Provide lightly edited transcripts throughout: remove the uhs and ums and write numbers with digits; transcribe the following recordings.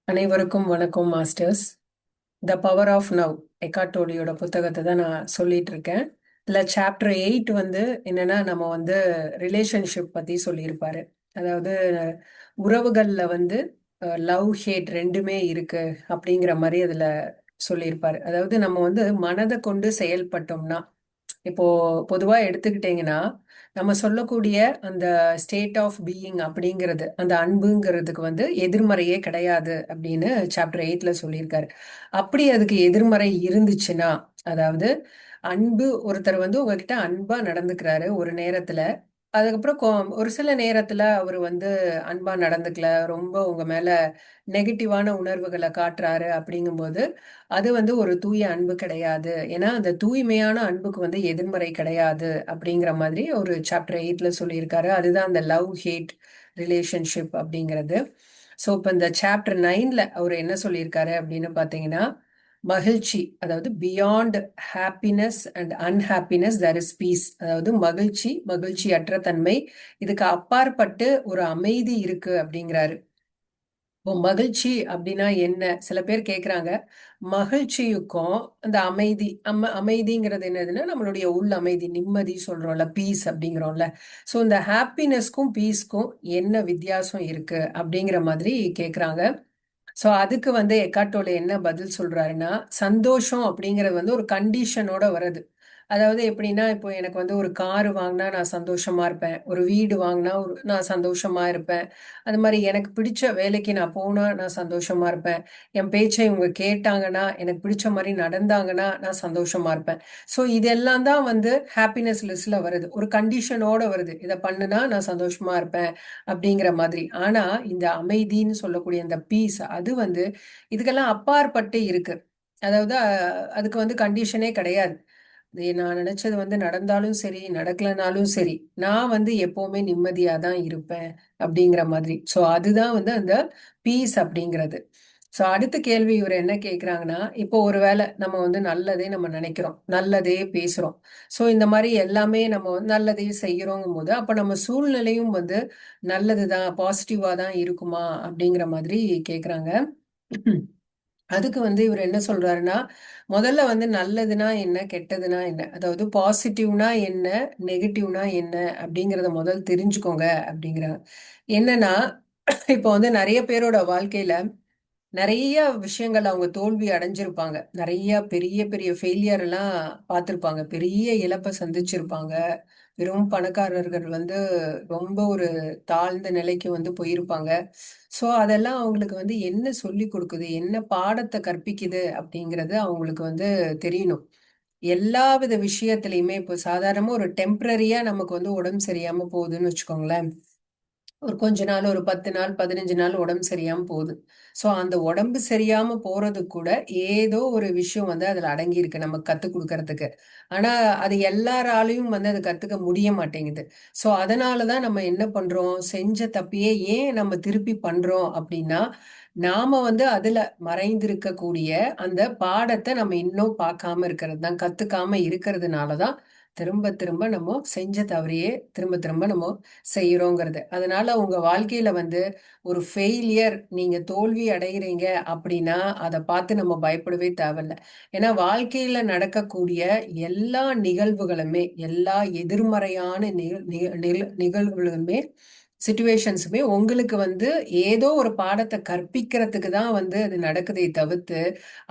அனைவருக்கும் வணக்கம் masters. The power of now Eckhart டோலியோட புத்தகத்தை தான் நான் சொல்லிட்டு இருக்கேன். இதில் சாப்டர் 8 வந்து என்னன்னா நம்ம வந்து ரிலேஷன்ஷிப் பற்றி சொல்லியிருப்பாரு. அதாவது உறவுகளில் வந்து லவ் ஹேட் ரெண்டுமே இருக்கு அப்படிங்கிற மாதிரி அதில் சொல்லியிருப்பாரு. அதாவது நம்ம வந்து மனதை கொண்டு செயல்பட்டோம்னா, இப்போ பொதுவா எடுத்துக்கிட்டீங்கன்னா நம்ம சொல்லக்கூடிய அந்த ஸ்டேட் ஆஃப் பீயிங் அப்படிங்கிறது, அந்த அன்புங்கிறதுக்கு வந்து எதிர்மறையே கிடையாது அப்படின்னு சாப்டர் 8ல சொல்லியிருக்காரு. அப்படி அதுக்கு எதிர்மறை இருந்துச்சுன்னா, அதாவது அன்பு, ஒருத்தர் வந்து உங்ககிட்ட அன்பா நடந்துக்கிறாரு ஒரு நேரத்துல, அதுக்கப்புறம் ஒரு சில நேரத்துல அவர் வந்து அன்பா நடந்துக்கல, ரொம்ப உங்க மேல நெகட்டிவான உணர்வுகளை காட்டுறாரு அப்படிங்கும்போது அது வந்து ஒரு தூய அன்பு கிடையாது. ஏன்னா அந்த தூய்மையான அன்புக்கு வந்து எதிர்மறை கிடையாது அப்படிங்கிற மாதிரி ஒரு சாப்டர் 8ல சொல்லியிருக்காரு. அதுதான் அந்த லவ் ஹேட் ரிலேஷன்ஷிப் அப்படிங்கிறது. ஸோ இப்போ இந்த சாப்டர் 9ல அவர் என்ன சொல்லியிருக்காரு அப்படின்னு பார்த்தீங்கன்னா, மகிழ்ச்சி, அதாவது beyond happiness and unhappiness there is peace. அதாவது மகிழ்ச்சி, மகிழ்ச்சியற்ற தன்மை, இதுக்கு அப்பாற்பட்டு ஒரு அமைதி இருக்கு அப்படிங்கிறாரு. இப்போ மகிழ்ச்சி அப்படின்னா என்ன? சில பேர் கேட்குறாங்க. மகிழ்ச்சியுக்கும் அந்த அமைதி, அமைதிங்கிறது என்னதுன்னா நம்மளுடைய உள் அமைதி, நிம்மதி சொல்றோம்ல, பீஸ் அப்படிங்கிறோம்ல. ஸோ இந்த ஹாப்பினஸ்க்கும் பீஸ்க்கும் என்ன வித்தியாசம் இருக்கு அப்படிங்கிற மாதிரி கேட்குறாங்க. ஸோ அதுக்கு வந்து எக்கார்ட் டோலே என்ன பதில் சொல்றாருன்னா, சந்தோஷம் அப்படிங்கிறது வந்து ஒரு கண்டிஷனோட வருது. அதாவது எப்படின்னா, இப்போ எனக்கு வந்து ஒரு கார் வாங்கினா நான் சந்தோஷமா இருப்பேன், ஒரு வீடு வாங்கினா நான் சந்தோஷமா இருப்பேன், அது மாதிரி எனக்கு பிடிச்ச வேலைக்கு நான் போனா நான் சந்தோஷமா இருப்பேன், என் பேச்சை இவங்க கேட்டாங்கன்னா, எனக்கு பிடிச்ச மாதிரி நடந்தாங்கன்னா நான் சந்தோஷமா இருப்பேன். ஸோ இதெல்லாம் தான் வந்து ஹாப்பினஸ் லிஸ்ட்ல வருது, ஒரு கண்டிஷனோட வருது, இதை பண்ணுனா நான் சந்தோஷமா இருப்பேன் அப்படிங்கிற மாதிரி. ஆனா இந்த அமைதின்னு சொல்லக்கூடிய அந்த பீஸ், அது வந்து இதுக்கெல்லாம் அப்பாற்பட்டு இருக்கு. அதாவது அதுக்கு வந்து கண்டிஷனே கிடையாது. நான் நினைச்சது வந்து நடந்தாலும் சரி, நடக்கலனாலும் சரி, நான் வந்து எப்பவுமே நிம்மதியா தான் இருப்பேன் அப்படிங்கிற மாதிரி. ஸோ அதுதான் வந்து அந்த பீஸ் அப்படிங்கிறது. ஸோ அடுத்த கேள்வி இவர் என்ன கேட்குறாங்கன்னா, இப்போ ஒருவேளை நம்ம வந்து நல்லதே நம்ம நினைக்கிறோம், நல்லதே பேசுறோம், ஸோ இந்த மாதிரி எல்லாமே நம்ம வந்து நல்லதே செய்யறோங்கும் போது அப்போ நம்ம சூழ்நிலையும் வந்து நல்லதுதான், பாசிட்டிவா தான் இருக்குமா அப்படிங்கிற மாதிரி கேட்குறாங்க. அதுக்கு வந்து இவர் என்ன சொல்றாருன்னா, முதல்ல வந்து நல்லதுன்னா என்ன, கெட்டதுன்னா என்ன, அதாவது பாசிட்டிவ்னா என்ன, நெகட்டிவ்னா என்ன அப்படிங்கிறத முதல் தெரிஞ்சுக்கோங்க அப்படிங்கிறாங்க. என்னன்னா, இப்போ வந்து நிறைய பேரோட வாழ்க்கையில நிறைய விஷயங்கள் அவங்க தோல்வி அடைஞ்சிருப்பாங்க, நிறைய பெரிய பெரிய ஃபெயிலியர் எல்லாம் பார்த்துருப்பாங்க, பெரிய இழப்பை சந்திச்சிருப்பாங்க, வெறும் பணக்காரர்கள் வந்து ரொம்ப ஒரு தாழ்ந்த நிலைக்கு வந்து போயிருப்பாங்க. ஸோ அதெல்லாம் அவங்களுக்கு வந்து என்ன சொல்லி கொடுக்குது, என்ன பாடத்தை கற்பிக்குது அப்படிங்கிறது அவங்களுக்கு வந்து தெரியணும். எல்லா வித விஷயத்துலையுமே இப்போ சாதாரணமா ஒரு டெம்பரரியா நமக்கு வந்து உடம்பு சரியாம போகுதுன்னு வச்சுக்கோங்களேன், ஒரு கொஞ்ச நாள், ஒரு 10 நாள் 15 நாள் உடம்பு சரியாம போகுது. ஸோ அந்த உடம்பு சரியாம போறது கூட ஏதோ ஒரு விஷயம் வந்து அதுல அடங்கி இருக்கு நமக்கு கத்துக் கொடுக்கறதுக்கு. ஆனா அது எல்லாராலையும் வந்து அது கத்துக்க முடிய மாட்டேங்குது. ஸோ அதனாலதான் நம்ம என்ன பண்றோம், செஞ்ச தப்பையே ஏன் நம்ம திருப்பி பண்றோம் அப்படின்னா, நாம வந்து அதுல மறைந்திருக்கக்கூடிய அந்த பாடத்தை நம்ம இன்னும் பார்க்காம இருக்கிறது தான், கத்துக்காம இருக்கிறதுனாலதான் திரும்ப திரும்ப நம்ம செஞ்ச தவறையே திரும்ப திரும்ப நம்ம செய்யறோங்கிறது. அதனால உங்க வாழ்க்கையில வந்து ஒரு ஃபெயிலியர், நீங்க தோல்வி அடைகிறீங்க அப்படின்னா அதை பார்த்து நம்ம பயப்படவே தேவையில்ல. ஏன்னா வாழ்க்கையில நடக்கக்கூடிய எல்லா நிகழ்வுகளுமே, எல்லா எதிர்மறையான நிகழ்வுகளுமே, சிச்சுவேஷன்ஸுமே உங்களுக்கு வந்து ஏதோ ஒரு பாடத்தை கற்பிக்கிறதுக்கு தான் வந்து அது நடக்குதே தவிர்த்து,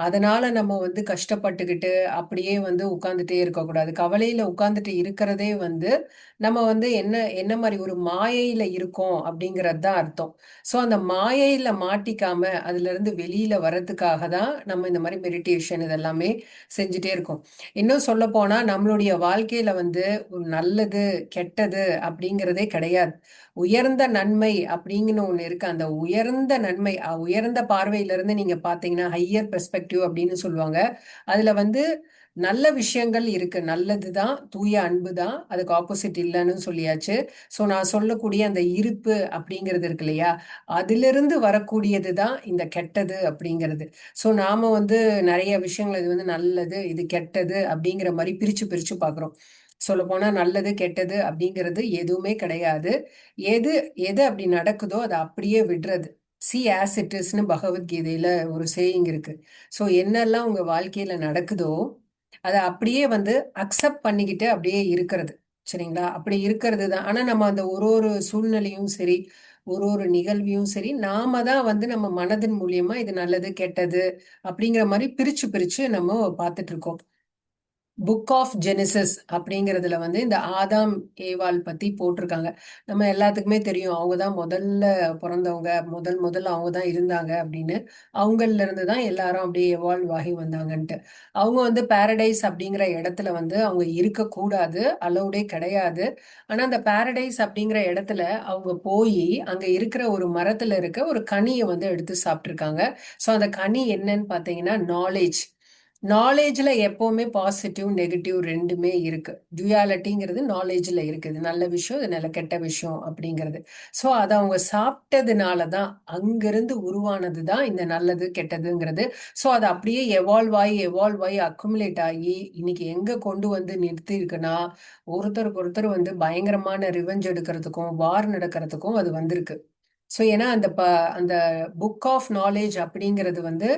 அதனால நம்ம வந்து கஷ்டப்பட்டுக்கிட்டு அப்படியே வந்து உட்கார்ந்துட்டே இருக்கக்கூடாது. கவலையில உட்கார்ந்துட்டு இருக்கிறதே வந்து நம்ம வந்து என்ன என்ன மாதிரி ஒரு மாயையில இருக்கோம் அப்படிங்கிறது தான் அர்த்தம். ஸோ அந்த மாயையில மாட்டிக்காம அதுல இருந்து வெளியில வர்றதுக்காக தான் நம்ம இந்த மாதிரி மெடிடேஷன் இதெல்லாமே செஞ்சுட்டே இருக்கோம். இன்னும் சொல்ல போனா நம்மளுடைய வாழ்க்கையில வந்து ஒரு நல்லது கெட்டது அப்படிங்கிறதே கிடையாது. உயர்ந்த நன்மை அப்படிங்கன்னு ஒண்ணு இருக்கு. அந்த உயர்ந்த நன்மை, உயர்ந்த பார்வையில இருந்து நீங்க பாத்தீங்கன்னா ஹையர் பெர்ஸ்பெக்டிவ் அப்படின்னு சொல்லுவாங்க. அதுல வந்து நல்ல விஷயங்கள் இருக்கு, நல்லதுதான், தூய அன்பு தான், அதுக்கு ஆப்போசிட் இல்லைன்னு சொல்லியாச்சு. ஸோ நான் சொல்லக்கூடிய அந்த இருப்பு அப்படிங்கிறது இருக்கு இல்லையா, அதிலிருந்து வரக்கூடியது தான் இந்த கெட்டது அப்படிங்கிறது. ஸோ நாம வந்து நிறைய விஷயங்கள் இது வந்து நல்லது இது கெட்டது அப்படிங்கிற மாதிரி பிரிச்சு பிரிச்சு பார்க்குறோம். சொல்ல போனா நல்லது கெட்டது அப்படிங்கிறது எதுவுமே கிடையாது. எது எது அப்படி நடக்குதோ அதை அப்படியே விடுறது. சி ஆஸ் இட் இஸ்னு பகவத்கீதையில ஒரு சேயிங் இருக்கு. ஸோ என்னெல்லாம் உங்க வாழ்க்கையில நடக்குதோ அதை அப்படியே வந்து அக்செப்ட் பண்ணிக்கிட்டு அப்படியே இருக்கிறது. சரிங்களா? அப்படி இருக்கிறது தான். ஆனா நம்ம அந்த ஒரு ஒரு சூழ்நிலையும் சரி, ஒரு ஒரு நிகழ்வையும் சரி, நாம தான் வந்து நம்ம மனதின் மூலியமா இது நல்லது கெட்டது அப்படிங்கிற மாதிரி பிரிச்சு பிரிச்சு நம்ம பார்த்துட்டு இருக்கோம். புக் ஆஃப் ஜெனிசிஸ் அப்படிங்கிறதுல வந்து இந்த ஆதாம் ஏவாள் பத்தி போட்டிருக்காங்க. நம்ம எல்லாத்துக்குமே தெரியும் அவங்க தான் முதல்ல பிறந்தவங்க, முதல்ல அவங்க தான் இருந்தாங்க அப்படின்னு. அவங்கள்ல இருந்து தான் எல்லாரும் அப்படியே எவால்வ் ஆகி வந்தாங்கன்ட்டு. அவங்க வந்து பாரடைஸ் அப்படிங்கிற இடத்துல வந்து அவங்க இருக்கக்கூடாது, அலௌடே கிடையாது. ஆனா அந்த பாரடைஸ் அப்படிங்கிற இடத்துல அவங்க போய் அங்க இருக்கிற ஒரு மரத்துல இருக்க ஒரு கனியை வந்து எடுத்து சாப்பிட்டுருக்காங்க. ஸோ அந்த கனி என்னன்னு பார்த்தீங்கன்னா நாலேஜ். நாலேஜ்ல எப்பவுமே பாசிட்டிவ் நெகட்டிவ் ரெண்டுமே இருக்கு. டுயாலிட்டிங்கிறது நாலேஜ்ல இருக்குது. நல்ல விஷயம், இது நல்ல கெட்ட விஷயம் அப்படிங்கிறது. ஸோ அதை அவங்க சாப்பிட்டதுனால தான் அங்கிருந்து உருவானது தான் இந்த நல்லது கெட்டதுங்கிறது. ஸோ அது அப்படியே எவால்வ் ஆகி அக்குமுலேட் ஆகி இன்னைக்கு எங்க கொண்டு வந்து நிறுத்தி இருக்குன்னா, ஒருத்தருக்கு ஒருத்தர் வந்து பயங்கரமான ரிவெஞ்ச் எடுக்கிறதுக்கும் வார் நடக்கிறதுக்கும் அது வந்திருக்கு. ஸோ ஏன்னா அந்த புக் ஆஃப் நாலேஜ் அப்படிங்கிறது வந்து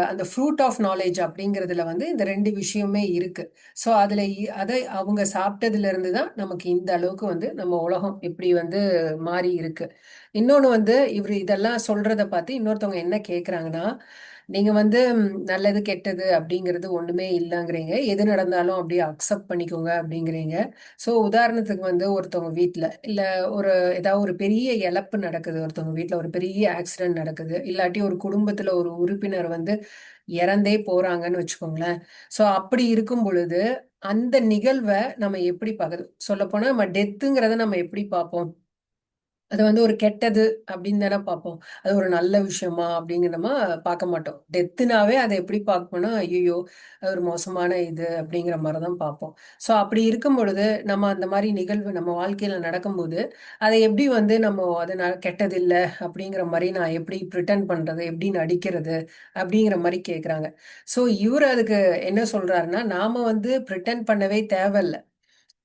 அந்த ஃப்ரூட் ஆஃப் நாலேஜ் அப்படிங்கிறதுல வந்து இந்த ரெண்டு விஷயமே இருக்கு. ஸோ அதுல அதை அவங்க சாப்பிட்டதுல இருந்து தான் நமக்கு இந்த அளவுக்கு வந்து நம்ம உலகம் இப்படி வந்து மாறி இருக்கு. இன்னொன்று வந்து இவர் இதெல்லாம் சொல்றத பார்த்து இன்னொருத்தவங்க என்ன கேட்குறாங்கன்னா, நீங்க வந்து நல்லது கெட்டது அப்படிங்கிறது ஒண்ணுமே இல்லைங்கிறீங்க, எது நடந்தாலும் அப்படியே அக்செப்ட் பண்ணிக்கோங்க அப்படிங்கிறீங்க. ஸோ உதாரணத்துக்கு வந்து ஒருத்தவங்க வீட்டில் இல்லை ஒரு ஏதாவது ஒரு பெரிய இழப்பு நடக்குது, ஒருத்தவங்க வீட்டில் ஒரு பெரிய ஆக்சிடென்ட் நடக்குது, இல்லாட்டி ஒரு குடும்பத்தில் ஒரு உறுப்பினர் வந்து இறந்தே போறாங்கன்னு வச்சுக்கோங்களேன். ஸோ அப்படி இருக்கும் பொழுது அந்த நிகழ்வை நம்ம எப்படி பார்க்குறது? சொல்லப்போனால் நம்ம டெத்துங்கிறத நம்ம எப்படி பார்ப்போம்? அது வந்து ஒரு கெட்டது அப்படின்னு தானே பார்ப்போம். அது ஒரு நல்ல விஷயமா அப்படிங்கிறமா பார்க்க மாட்டோம். டெத்துனாவே அதை எப்படி பார்ப்போம்னா, ஐயோ அது ஒரு மோசமான இது அப்படிங்கிற மாதிரி தான் பார்ப்போம். ஸோ அப்படி இருக்கும் பொழுது நம்ம அந்த மாதிரி நிகழ்வு நம்ம வாழ்க்கையில் நடக்கும்போது அதை எப்படி வந்து நம்ம அது கெட்டது இல்லை அப்படிங்கிற மாதிரி நான் எப்படி ப்ரிட்டன் பண்றது, எப்படி நடிக்கிறது அப்படிங்கிற மாதிரி கேட்குறாங்க. ஸோ இவர் அதுக்கு என்ன சொல்றாருன்னா, நாம வந்து ப்ரிட்டன் பண்ணவே தேவையில்ல.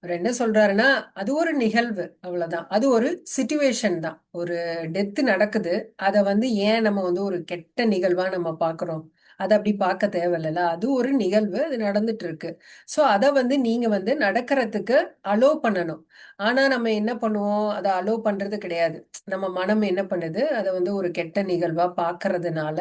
அவர் என்ன சொல்றாருன்னா, அது ஒரு நிகழ்வு அவ்வளவுதான். அது ஒரு சிச்சுவேஷன் தான். ஒரு டெத் நடக்குது. அத வந்து ஏன் நம்ம வந்து ஒரு கெட்ட நிகழ்வா நம்ம பார்க்கிறோம்? அத அப்படி பார்க்க தேவையில்லல. அது ஒரு நிகழ்வு. அது நடந்துட்டு இருக்கு. ஸோ அத வந்து நீங்க வந்து நடக்கிறதுக்கு அலோ பண்ணணும். ஆனா நம்ம என்ன பண்ணுவோம்? அத அலோ பண்றது கிடையாது. நம்ம மனம் என்ன பண்ணுது? அத வந்து ஒரு கெட்ட நிகழ்வா பார்க்கறதுனால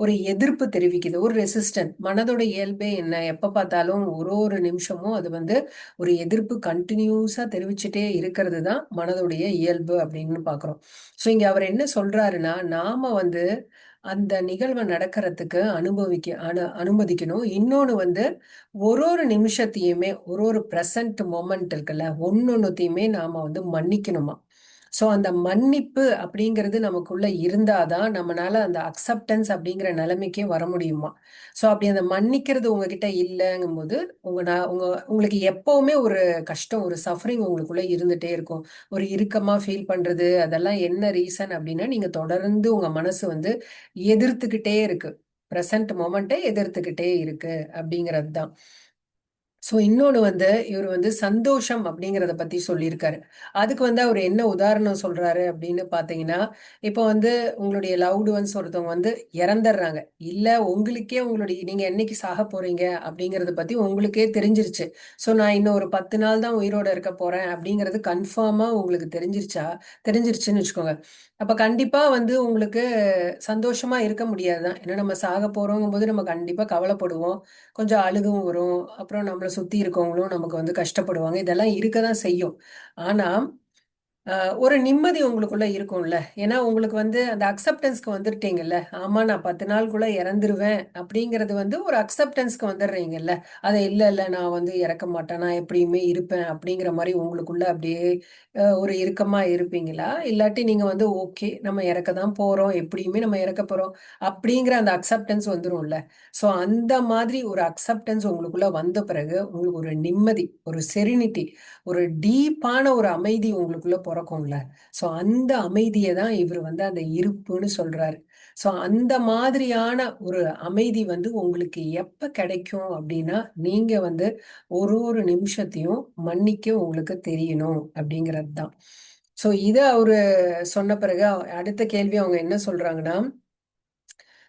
ஒரு எதிர்ப்பு தெரிவிக்குது. ஒரு ரெசிஸ்டன்ட். மனதோட இயல்பே என்ன? எப்ப பார்த்தாலும் ஒரு ஒரு நிமிஷமும் அது வந்து ஒரு எதிர்ப்பு கண்டினியூஸா தெரிவிச்சுட்டே இருக்கிறது தான் மனதுடைய இயல்பு அப்படின்னு பார்க்குறோம். ஸோ இங்க அவர் என்ன சொல்றாருன்னா, நாம வந்து அந்த நிகழ்வை நடக்கிறதுக்கு அனுமதிக்கணும். இன்னொன்று வந்து ஒரு ஒரு நிமிஷத்தையுமே ஒரு ஒரு ப்ரெசன்ட் மொமெண்ட் இருக்குல்ல, ஒன்னொன்னுத்தையுமே நாம வந்து மன்னிக்கணுமா. ஸோ அந்த மன்னிப்பு அப்படிங்கிறது நமக்குள்ள இருந்தாதான் நம்மளால அந்த அக்செப்டன்ஸ் அப்படிங்கிற நிலைமைக்கே வர முடியுமா. ஸோ அப்படி அந்த மன்னிக்கிறது உங்ககிட்ட இல்லைங்கும்போது உங்களுக்கு எப்பவுமே ஒரு கஷ்டம், ஒரு சஃபரிங் உங்களுக்குள்ள இருந்துட்டே இருக்கும். ஒரு இறுக்கமா ஃபீல் பண்றது, அதெல்லாம் என்ன ரீசன் அப்படின்னா, நீங்க தொடர்ந்து உங்க மனசு வந்து எதிர்த்துக்கிட்டே இருக்கு. பிரசன்ட் மொமெண்ட்டை எதிர்த்துக்கிட்டே இருக்கு அப்படிங்கிறது தான். ஸோ இன்னொன்று வந்து இவர் வந்து சந்தோஷம் அப்படிங்கிறத பற்றி சொல்லியிருக்காரு. அதுக்கு வந்து அவர் என்ன உதாரணம் சொல்றாரு அப்படின்னு பார்த்தீங்கன்னா, இப்போ வந்து உங்களுடைய லவ்டு ஒன்ஸ் ஒருத்தவங்க வந்து இறந்துடுறாங்க. இல்லை உங்களுக்கே நீங்கள் என்னைக்கு சாக போறீங்க அப்படிங்கிறத பற்றி உங்களுக்கே தெரிஞ்சிருச்சு. ஸோ நான் இன்னும் ஒரு 10 நாள் தான் உயிரோட இருக்க போறேன் அப்படிங்கிறது கன்ஃபார்மாக உங்களுக்கு தெரிஞ்சிருச்சுன்னு வச்சுக்கோங்க. அப்போ கண்டிப்பாக வந்து உங்களுக்கு சந்தோஷமா இருக்க முடியாது தான். ஏன்னா நம்ம சாக போறோங்கும்போது நம்ம கண்டிப்பாக கவலைப்படுவோம். கொஞ்சம் அழுகவும் வரும். அப்புறம் நம்மளை சுத்தி இருக்கவங்களும் நமக்கு வந்து கஷ்டப்படுவாங்க. இதெல்லாம் இருக்க தான் செய்யும். ஆனா ஒரு நிம்மதி உங்களுக்குள்ள இருக்கும்ல. ஏன்னா உங்களுக்கு வந்து அந்த அக்செப்டன்ஸ்க்கு வந்துட்டீங்கல்ல. ஆமா நான் 10 நாளுக்குள்ள இறந்துருவேன் அப்படிங்கிறது வந்து ஒரு அக்செப்டன்ஸ்க்கு வந்துடுறீங்கல்ல. அதை இல்ல இல்ல நான் வந்து இறக்க மாட்டேன், நான் எப்படியுமே இருப்பேன் அப்படிங்கிற மாதிரி உங்களுக்குள்ள அப்படியே ஒரு இறுக்கமா இருப்பீங்களா? இல்லாட்டி நீங்க வந்து ஓகே நம்ம இறக்க தான் போறோம், எப்படியுமே நம்ம இறக்க போறோம் அப்படிங்கிற அந்த அக்செப்டன்ஸ் வந்துரும்ல. ஸோ அந்த மாதிரி ஒரு அக்செப்டன்ஸ் உங்களுக்குள்ள வந்த பிறகு உங்களுக்கு ஒரு நிம்மதி, ஒரு செரினிட்டி, ஒரு டீப்பான ஒரு அமைதி உங்களுக்குள்ள பிறக்கும்ல. ஸோ அந்த அமைதியை தான் இவர் வந்து அந்த இருப்புன்னு சொல்றாரு. ஸோ அந்த மாதிரியான ஒரு அமைதி வந்து உங்களுக்கு எப்ப கிடைக்கும் அப்படின்னா, நீங்க வந்து ஒரு ஒரு நிமிஷத்தையும் மன்னிக்க உங்களுக்கு தெரியணும் அப்படிங்கிறது தான். ஸோ இதை அவரு சொன்ன பிறகு அடுத்த கேள்வி அவங்க என்ன சொல்றாங்கன்னா,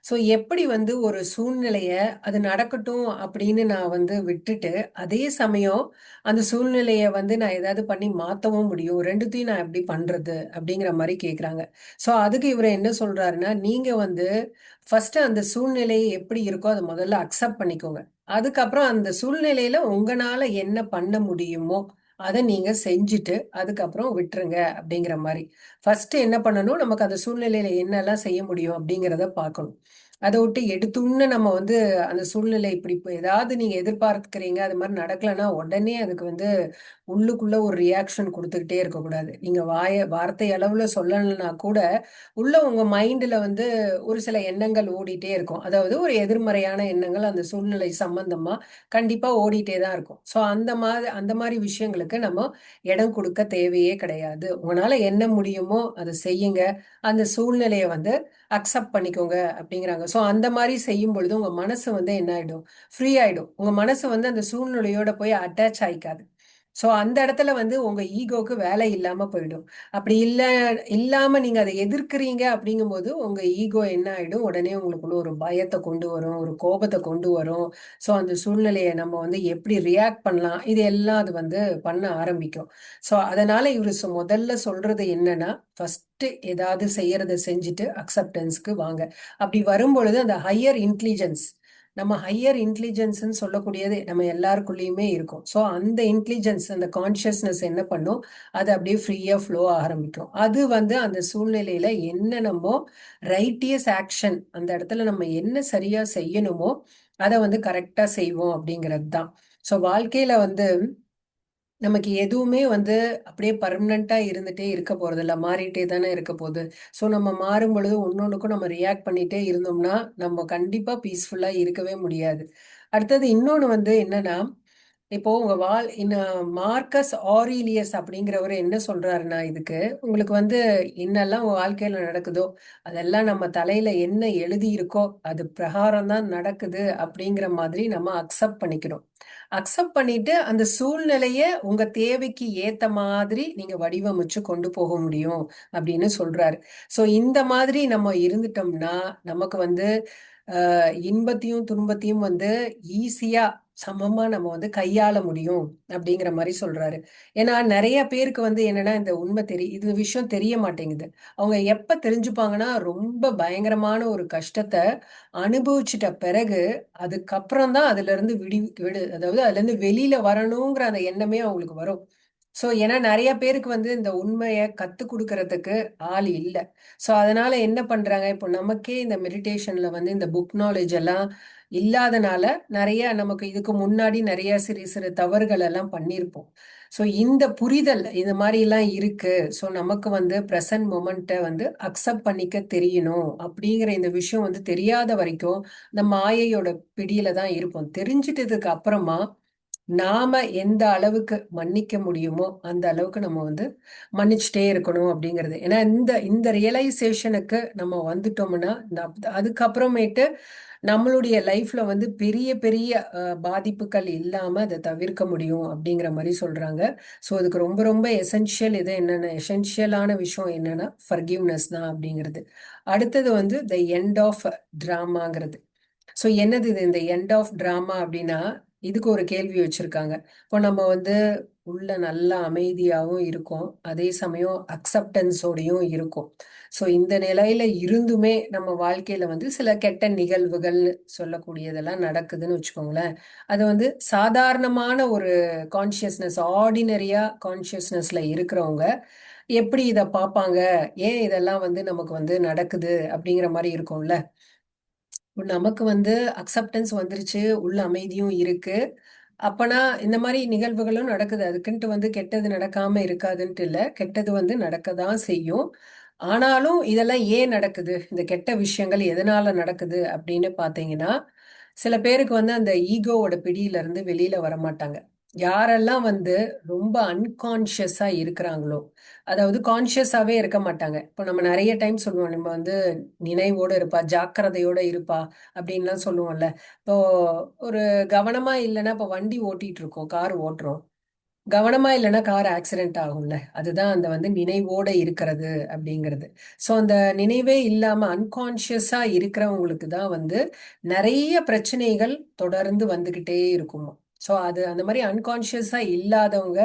ஸோ எப்படி வந்து ஒரு சூழ்நிலைய அது நடக்கட்டும் அப்படின்னு நான் வந்து விட்டுட்டு, அதே சமயம் அந்த சூழ்நிலைய வந்து நான் ஏதாவது பண்ணி மாத்தவும் முடியும். 2த்தையும் நான் எப்படி பண்றது? அப்படிங்கிற மாரி கேட்குறாங்க. ஸோ அதுக்கு இவரு என்ன சொல்றாருன்னா, நீங்க வந்து ஃபர்ஸ்ட்டு அந்த சூழ்நிலை எப்படி இருக்கோ அத முதல்ல அக்செப்ட் பண்ணிக்கோங்க. அதுக்கப்புறம் அந்த சூழ்நிலையில உங்கனால என்ன பண்ண முடியுமோ, அத நீங்க செஞ்சுட்டு, அதுக்கப்புறம் விட்டுருங்க அப்படிங்கிற மாரி. ஃபர்ஸ்ட்டு என்ன பண்ணணும்? நமக்கு அந்த சூழ்நிலையில என்னெல்லாம் செய்ய முடியும் அப்படிங்கிறத பார்க்கணும். அத விட்டு எடுத்தோனே நம்ம வந்து அந்த சூழ்நிலை இப்படி இப்ப ஏதாவது நீங்க எதிர்பார்க்கிறீங்க, அது மாரி நடக்கலன்னா, உடனே அதுக்கு வந்து உள்ளுக்குள்ள ஒரு ரியாக்ஷன் குடுத்துக்கிட்டே இருக்கக்கூடாது. நீங்க வார்த்தை அளவுல சொல்லலனா கூட, உள்ள உங்க மைண்ட்ல வந்து ஒரு சில எண்ணங்கள் ஓடிட்டே இருக்கும். அதாவது ஒரு எதிர்மறையான எண்ணங்கள் அந்த சூழ்நிலை சம்பந்தமா கண்டிப்பா ஓடிட்டே தான் இருக்கும். ஸோ அந்த மாரி விஷயங்களுக்கு நம்ம இடம் குடுக்க தேவையே கிடையாது. உங்கனால என்ன முடியுமோ அத செய்யுங்க. அந்த சூழ்நிலைய வந்து அக்செப்ட் பண்ணிக்கோங்க அப்படிங்கிறாங்க. ஸோ அந்த மாரி செய்யும் பொழுது உங்க மனசு வந்து என்ன ஆயிடும்? ஃப்ரீ ஆயிடும். உங்க மனசு வந்து அந்த சூழ்நிலையோட போய் அட்டாச் ஆயிக்காது. ஸோ அந்த இடத்துல வந்து உங்க ஈகோக்கு வேலை இல்லாம போயிடும். அப்படி இல்லாம நீங்க அதை எதிர்க்கிறீங்க அப்படிங்கும்போது உங்க ஈகோ என்ன ஆயிடும்? உடனே உங்களுக்குள்ள ஒரு பயத்த கொண்டு வரும், ஒரு கோபத்த கொண்டு வரும். ஸோ அந்த சூழ்நிலைய நம்ம வந்து எப்படி ரியாக்ட் பண்ணலாம்? இது எல்லாம் அது வந்து பண்ண ஆரம்பிக்கும். ஸோ அதனால இவரு முதல்ல சொல்றது என்னன்னா, ஃபர்ஸ்ட் ஏதாவது செய்யறத செஞ்சுட்டு அக்செப்டன்ஸ்க்கு வாங்க. அப்படி வரும்பொழுது அந்த ஹையர் இன்டெலிஜென்ஸ் நம்ம ஹையர் இன்டெலிஜென்ஸ்ன்னு சொல்லக்கூடியது நம்ம எல்லாருக்குள்ளேயுமே இருக்கும். ஸோ அந்த இன்டெலிஜென்ஸ் அந்த கான்ஷியஸ்னஸ் என்ன பண்ணும்? அது அப்படியே ஃப்ரீயா ஃப்ளோ ஆரம்பிக்கும். அது வந்து அந்த சூழ்நிலையில என்ன நம்ம ரைட்டியஸ் ஆக்ஷன் அந்த இடத்துல நம்ம என்ன சரியா செய்யணுமோ அதை வந்து கரெக்டா செய்வோம் அப்படிங்கிறது தான். ஸோ வாழ்க்கையில வந்து நமக்கு எதுவுமே வந்து அப்படியே பர்மனண்டா இருந்துட்டே இருக்க போறதில்ல. மாறிட்டே தானே இருக்க போகுது. ஸோ நம்ம மாறும் பொழுது ஒண்ணொண்ணுக்கும் நம்ம ரியாக்ட் பண்ணிட்டே இருந்தோம்னா, நம்ம கண்டிப்பா பீஸ்ஃபுல்லா இருக்கவே முடியாது. அடுத்தது இன்னொன்னு வந்து என்னன்னா, இப்போ உங்க மார்க்கஸ் ஆரீலியஸ் அப்படிங்கிறவரு என்ன சொல்றாருன்னா இதுக்கு, உங்களுக்கு வந்து என்னெல்லாம் உங்க வாழ்க்கையில நடக்குதோ, அதெல்லாம் நம்ம தலையில என்ன எழுதியிருக்கோ, அது பிரகாரம் தான் நடக்குது அப்படிங்கிற மாதிரி நம்ம அக்செப்ட் பண்ணிக்கணும். அக்செப்ட் பண்ணிட்டு அந்த சூழ்நிலைய உங்க தேவைக்கு ஏத்த மாதிரி நீங்க வடிவமைச்சு கொண்டு போக முடியும் அப்படின்னு சொல்றாரு. ஸோ இந்த மாதிரி நம்ம இருந்துட்டோம்னா, நமக்கு வந்து இன்பத்தையும் துன்பத்தையும் வந்து ஈஸியா சமமா நம்ம வந்து கையாள முடியும் அப்படிங்கிற மாதிரி சொல்றாரு. ஏன்னா நிறைய பேருக்கு வந்து என்னன்னா இந்த உண்மை இது விஷயம் தெரிய மாட்டேங்குது. அவங்க எப்ப தெரிஞ்சுப்பாங்கன்னா ரொம்ப பயங்கரமான ஒரு கஷ்டத்தை அனுபவிச்சிட்ட பிறகு அதுக்கப்புறம் தான் அதுல இருந்து அதாவது அதுல இருந்து வெளியில வரணுங்கிற அந்த எண்ணமே அவங்களுக்கு வரும். சோ ஏன்னா நிறைய பேருக்கு வந்து இந்த உண்மையை கத்து கொடுக்கறதுக்கு ஆள் இல்லை. சோ அதனால என்ன பண்றாங்க, இப்போ நமக்கே இந்த மெடிடேஷன்ல வந்து இந்த புக் நாலேஜ் எல்லாம் இல்லாதனால நிறைய நமக்கு இதுக்கு முன்னாடி நிறைய சிறு சிறு தவறுகள் எல்லாம் பண்ணியிருப்போம். ஸோ இந்த புரிதல் இது மாதிரி எல்லாம் இருக்கு. ஸோ நமக்கு வந்து ப்ரெசன்ட் மொமெண்ட்டை வந்து அக்செப்ட் பண்ணிக்க தெரியணும் அப்படிங்கிற இந்த விஷயம் வந்து தெரியாத வரைக்கும் இந்த மாயையோட பிடியில தான் இருப்போம். தெரிஞ்சிட்டதுக்கு அப்புறமா நாம எந்த அளவுக்கு மன்னிக்க முடியுமோ அந்த அளவுக்கு நம்ம வந்து மன்னிச்சுட்டே இருக்கணும் அப்படிங்கிறது. ஏன்னா இந்த இந்த ரியலைசேஷனுக்கு நம்ம வந்துட்டோம்னா அதுக்கப்புறமேட்டு நம்மளுடைய லைஃப்ல வந்து பெரிய பெரிய பாதிப்புகள் இல்லாம அதை தவிர்க்க முடியும் அப்படிங்கிற மாதிரி சொல்றாங்க. ஸோ அதுக்கு ரொம்ப ரொம்ப எசென்ஷியல் இது என்னன்னா, எசென்ஷியலான விஷயம் என்னன்னா ஃபர்கிவ்னஸ் தான் அப்படிங்கிறது. அடுத்தது வந்து த எண்ட் ஆஃப் டிராமாங்கிறது. ஸோ என்னது இது இந்த எண்ட் ஆஃப் டிராமா அப்படின்னா, இதுக்கு ஒரு கேள்வி வச்சிருக்காங்க. இப்போ நம்ம வந்து உள்ள நல்லா அமைதியாகவும் இருக்கும், அதே சமயம் அக்செப்டன்ஸோடையும் இருக்கும். ஸோ இந்த நிலையில இருந்துமே நம்ம வாழ்க்கையில வந்து சில கெட்ட நிகழ்வுகள் சொல்லக்கூடியதெல்லாம் நடக்குதுன்னு வச்சுக்கோங்களேன். அது வந்து சாதாரணமான ஒரு கான்ஷியஸ்னஸ், ஆர்டினரியா கான்ஷியஸ்னஸ்ல இருக்கிறவங்க எப்படி இதை பார்ப்பாங்க? ஏன் இதெல்லாம் வந்து நமக்கு வந்து நடக்குது அப்படிங்கிற மாதிரி இருக்கும்ல. நமக்கு வந்து அக்செப்டன்ஸ் வந்துருச்சு, உள்ள அமைதியும் இருக்கு. அப்பனா இந்த மாதிரி நிகழ்வுகளும் நடக்குது. அதுக்குன்ட்டு வந்து கெட்டது நடக்காம இருக்காதுன்ட்டு இல்ல. கெட்டது வந்து நடக்க தான் செய்யும். ஆனாலும் இதெல்லாம் ஏன் நடக்குது? இந்த கெட்ட விஷயங்கள் எதனால நடக்குது அப்படின்னு பார்த்தீங்கன்னா, சில பேருக்கு வந்து அந்த ஈகோவோட பிடியில இருந்து வெளியில வரமாட்டாங்க. யாரெல்லாம் வந்து ரொம்ப அன்கான்ஷியஸா இருக்கிறாங்களோ, அதாவது கான்ஷியஸாவே இருக்க மாட்டாங்க. இப்போ நம்ம நிறைய டைம் சொல்லுவோம், நம்ம வந்து நினைவோட இருப்பா, ஜாக்கிரதையோட இருப்பா அப்படின்லாம் சொல்லுவோம்ல. இப்போ ஒரு கவனமா இல்லைன்னா இப்போ வண்டி ஓட்டிட்டு இருக்கோம், கார் ஓட்டுறோம். கவனமா இல்லைன்னா கார் ஆக்சிடென்ட் ஆகும்ல. அதுதான் அந்த வந்து நினைவோட இருக்கிறது அப்படிங்கிறது. ஸோ அந்த நினைவே இல்லாம அன்கான்ஷியஸா இருக்கிறவங்களுக்கு தான் வந்து நிறைய பிரச்சனைகள் தொடர்ந்து வந்துகிட்டே இருக்குமா. ஸோ அது அந்த மாதிரி அன்கான்ஷியஸா இல்லாதவங்க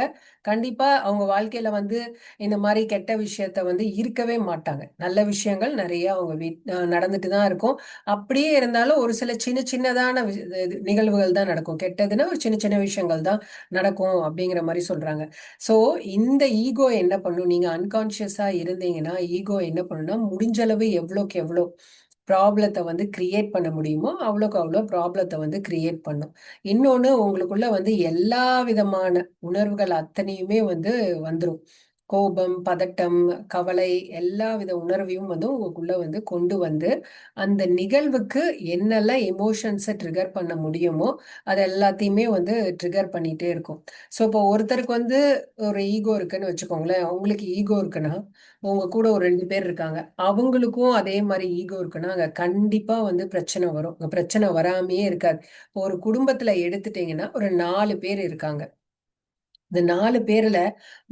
கண்டிப்பா அவங்க வாழ்க்கையில வந்து இந்த மாதிரி கெட்ட விஷயத்த வந்து இருக்கவே மாட்டாங்க. நல்ல விஷயங்கள் நிறைய அவங்க நடந்துட்டு தான் இருக்கும். அப்படியே இருந்தாலும் ஒரு சில சின்ன சின்னதான நிகழ்வுகள் தான் நடக்கும். கெட்டதுன்னா ஒரு சின்ன சின்ன விஷயங்கள் தான் நடக்கும் அப்படிங்கிற மாதிரி சொல்றாங்க. ஸோ இந்த ஈகோ என்ன பண்ணும், நீங்க அன்கான்ஷியஸா இருந்தீங்கன்னா ஈகோ என்ன பண்ணும்னா முடிஞ்ச அளவு எவ்வளோக்கு எவ்வளோ ப்ராப்ளத்தை வந்து கிரியேட் பண்ண முடியுமோ அவ்வளோக்கு அவ்வளோ ப்ராப்ளத்தை வந்து கிரியேட் பண்ணும். இன்னொன்று, உங்களுக்குள்ள வந்து எல்லா விதமான உணர்வுகள் அத்தனையுமே வந்து வந்துடும். கோபம், பதட்டம், கவலை, எல்லா வித உணர்வையும் வந்து உங்களுக்குள்ள வந்து கொண்டு வந்து அந்த நிகழ்வுக்கு என்னெல்லாம் எமோஷன்ஸை ட்ரிகர் பண்ண முடியுமோ அது எல்லாத்தையுமே வந்து ட்ரிகர் பண்ணிட்டே இருக்கும். ஸோ இப்போ ஒருத்தருக்கு வந்து ஒரு ஈகோ இருக்குன்னு வச்சுக்கோங்களேன். உங்களுக்கு ஈகோ இருக்குன்னா உங்க கூட ஒரு 2 பேர் இருக்காங்க, அவங்களுக்கும் அதே மாதிரி ஈகோ இருக்குன்னா அங்க கண்டிப்பா வந்து பிரச்சனை வரும். அங்க பிரச்சனை வராமையே இருக்காது. இப்போ ஒரு குடும்பத்துல எடுத்துட்டீங்கன்னா ஒரு 4 பேர் இருக்காங்க. இந்த 4 பேர்ல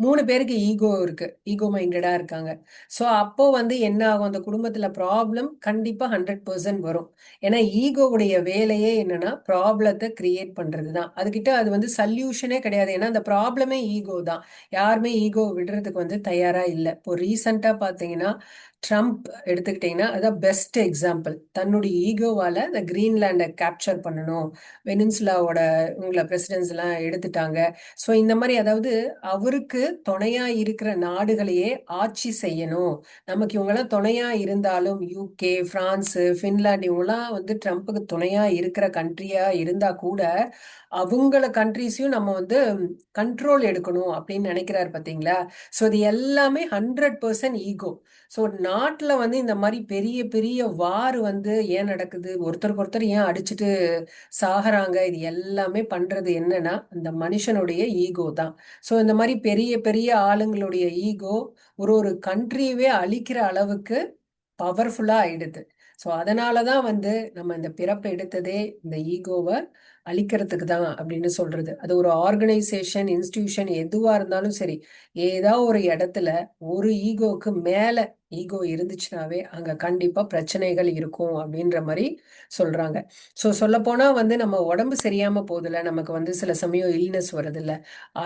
3 பேருக்கு ஈகோ இருக்கு, ஈகோ மைண்டடா இருக்காங்க. ஸோ அப்போ வந்து என்ன ஆகும், அந்த குடும்பத்துல ப்ராப்ளம் கண்டிப்பா 100% வரும். ஏன்னா ஈகோவுடைய வேலையே என்னன்னா ப்ராப்ளத்தை கிரியேட் பண்றது தான். அதுகிட்ட அது வந்து சல்யூஷனே கிடையாது. ஏன்னா அந்த ப்ராப்ளமே ஈகோ தான். யாருமே ஈகோ விடுறதுக்கு வந்து தயாரா இல்லை. இப்போ ரீசெண்டா பாத்தீங்கன்னா ட்ரம்ப் எடுத்துக்கிட்டீங்கன்னா அதான் பெஸ்ட் எக்ஸாம்பிள். தன்னுடைய ஈகோவால இந்த கிரீன்லாண்டை கேப்சர் பண்ணணும், வெனின்சுலாவோட உங்களை பிரசிடென்ஸ் எல்லாம் எடுத்துட்டாங்க. ஸோ இந்த மாதிரி அதாவது அவருக்கு துணையா இருக்கிற நாடுகளையே ஆட்சி செய்யணும். நமக்கு இவங்கெல்லாம் துணையா இருந்தாலும் யூகே, பிரான்ஸ், பின்லாந்து இவங்கெல்லாம் வந்து ட்ரம்ப்புக்கு துணையா இருக்கிற கண்ட்ரியா இருந்தா கூட அவங்கள கண்ட்ரிஸையும் நம்ம வந்து கண்ட்ரோல் எடுக்கணும் அப்படின்னு நினைக்கிறாரு பார்த்தீங்களா. ஸோ இது எல்லாமே 100% ஈகோ. ஸோ நாட்டில் வந்து இந்த மாதிரி பெரிய பெரிய வார் வந்து ஏன் நடக்குது, ஒருத்தருக்கு ஒருத்தர் ஏன் அடிச்சுட்டு சாகுறாங்க, இது எல்லாமே பண்றது என்னன்னா இந்த மனுஷனுடைய ஈகோ தான். ஸோ இந்த மாதிரி பெரிய பெரிய ஆளுங்களுடைய ஈகோ ஒரு ஒரு கண்ட்ரியவே அழிக்கிற அளவுக்கு பவர்ஃபுல்லா ஆயிடுது. ஸோ அதனால தான் வந்து நம்ம இந்த பிறப்பை எடுத்ததே இந்த ஈகோவை அழிக்கிறதுக்கு தான் அப்படின்னு சொல்றது. அது ஒரு ஆர்கனைசேஷன், இன்ஸ்டிடியூஷன் எதுவா இருந்தாலும் சரி, ஏதோ ஒரு இடத்துல ஒரு ஈகோவுக்கு மேல ஈகோ இருந்துச்சுனாவே அங்க கண்டிப்பா பிரச்சனைகள் இருக்கும் அப்படின்ற மாதிரி சொல்றாங்க. ஸோ சொல்ல போனா வந்து நம்ம உடம்பு சரியாம போகுதுல, நமக்கு வந்து சில சமயம் இல்னஸ் வருது இல்ல,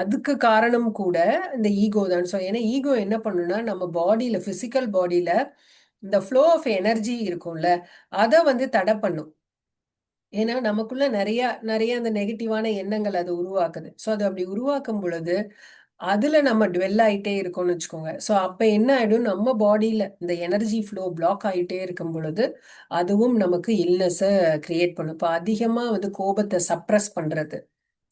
அதுக்கு காரணம் கூட இந்த ஈகோ தான். ஸோ ஏன்னா ஈகோ என்ன பண்ணுன்னா நம்ம பாடியில, பிசிக்கல் பாடியில இந்த ஃப்ளோ ஆஃப் எனர்ஜி இருக்கும்ல, அதை வந்து தடை பண்ணும். ஏன்னா நமக்குள்ள நிறைய நிறைய அந்த நெகட்டிவான எண்ணங்கள் அது உருவாக்குது. ஸோ அது அப்படி உருவாக்கும் பொழுது அதுல நம்ம டுவெல் ஆயிட்டே இருக்கோம்னு வச்சுக்கோங்க. ஸோ அப்ப என்ன ஆயிடும், நம்ம பாடியில இந்த எனர்ஜி ஃப்ளோ பிளாக் ஆயிட்டே இருக்கும் பொழுது அதுவும் நமக்கு இல்னஸை கிரியேட் பண்ணும். இப்போ அதிகமா வந்து கோபத்தை சப்ரஸ் பண்றது,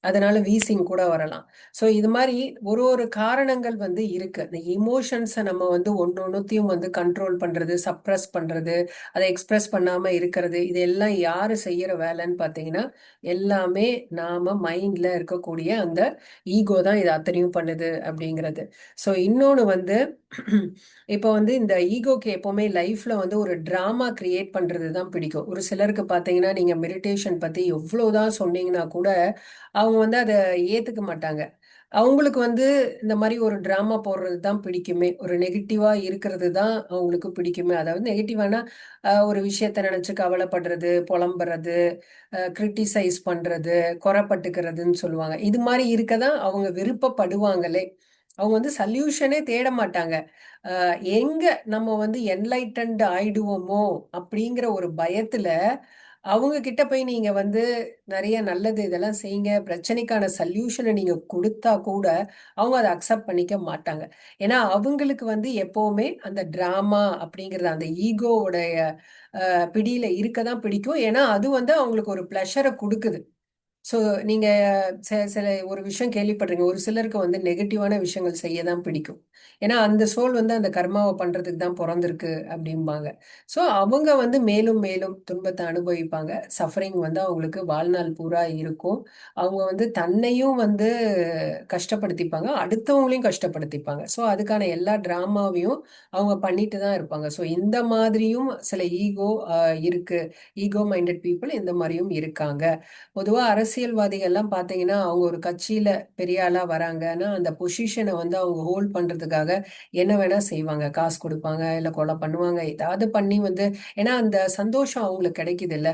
அதனால வீசிங் கூட வரலாம். ஸோ இது மாதிரி ஒரு ஒரு காரணங்கள் வந்து இருக்கு. இந்த இமோஷன்ஸை நம்ம வந்து ஒன்னொன்னுத்தையும் வந்து கண்ட்ரோல் பண்றது, சப்ரஸ் பண்றது, அதை எக்ஸ்பிரஸ் பண்ணாம இருக்கிறது, இது எல்லாம் யாரு செய்யற வேலைன்னு பார்த்தீங்கன்னா எல்லாமே நாம மைண்ட்ல இருக்கக்கூடிய அந்த ஈகோ தான் இது அத்தனையும் பண்ணுது அப்படிங்கிறது. ஸோ இன்னொன்று வந்து இப்போ வந்து இந்த ஈகோக்கு எப்பவுமே லைஃப்ல வந்து ஒரு டிராமா கிரியேட் பண்றது தான் பிடிக்கும். ஒரு சிலருக்கு பார்த்தீங்கன்னா நீங்க மெடிடேஷன் பத்தி எவ்வளவுதான் சொன்னீங்கன்னா கூட அவங்க வந்து அதை ஏத்துக்க மாட்டாங்க. அவங்களுக்கு வந்து இந்த மாதிரி ஒரு டிராமா போடுறது தான் பிடிக்குமே, ஒரு நெகட்டிவா இருக்கிறது தான் அவங்களுக்கு பிடிக்குமே. அதாவது நெகட்டிவானா ஒரு விஷயத்த நினைச்சு கவலைப்படுறது, புலம்புறது, கிரிட்டிசைஸ் பண்றது, குறைப்பட்டுக்கிறதுன்னு சொல்லுவாங்க. இது மாதிரி இருக்க தான் அவங்க விருப்பப்படுவாங்களே. அவங்க வந்து சல்யூஷனே தேட மாட்டாங்க. எங்க நம்ம வந்து என்லைட்டன்ட் ஆயிடுவோமோ அப்படிங்கிற ஒரு பயத்துல அவங்க கிட்ட போய் நீங்க வந்து நிறைய நல்லது இதெல்லாம் செய்யுங்க, பிரச்சனைக்கான சல்யூஷனை நீங்க கொடுத்தா கூட அவங்க அதை அக்செப்ட் பண்ணிக்க மாட்டாங்க. ஏன்னா அவங்களுக்கு வந்து எப்பவுமே அந்த டிராமா அப்படிங்கிறது அந்த ஈகோவுடைய பிடியில இருக்க தான் பிடிக்கும். ஏன்னா அது வந்து அவங்களுக்கு ஒரு ப்ளஷரை கொடுக்குது. ஸோ நீங்க சில ஒரு விஷயம் கேள்விப்படுறீங்க, ஒரு சிலருக்கு வந்து நெகட்டிவான விஷயங்கள் செய்ய தான் பிடிக்கும். ஏன்னா அந்த சோல் வந்து அந்த கர்மாவை பண்றதுக்கு தான் பிறந்திருக்கு அப்படிம்பாங்க. ஸோ அவங்க வந்து மேலும் மேலும் துன்பத்தை அனுபவிப்பாங்க. சஃபரிங் வந்து அவங்களுக்கு வாழ்நாள் பூரா இருக்கும். அவங்க வந்து தன்னையும் வந்து கஷ்டப்படுத்திப்பாங்க, அடுத்தவங்களையும் கஷ்டப்படுத்திப்பாங்க. ஸோ அதுக்கான எல்லா டிராமாவையும் அவங்க பண்ணிட்டு தான் இருப்பாங்க. ஸோ இந்த மாதிரியும் சில ஈகோ இருக்கு. ஈகோ மைண்டட் பீப்புள் இந்த மாதிரியும் இருக்காங்க. பொதுவா அரசியல் அரசியல்வாதிகள்லாம் பார்த்தீங்கன்னா அவங்க ஒரு கட்சியில பெரிய ஆளா வராங்கன்னா அந்த பொசிஷனை வந்து அவங்க ஹோல்ட் பண்றதுக்காக என்ன வேணா செய்வாங்க, காசு கொடுப்பாங்க, இல்ல கொலை பண்ணுவாங்க, ஏதாவது பண்ணி வந்து, ஏன்னா அந்த சந்தோஷம் அவங்களுக்கு கிடைக்குது இல்ல.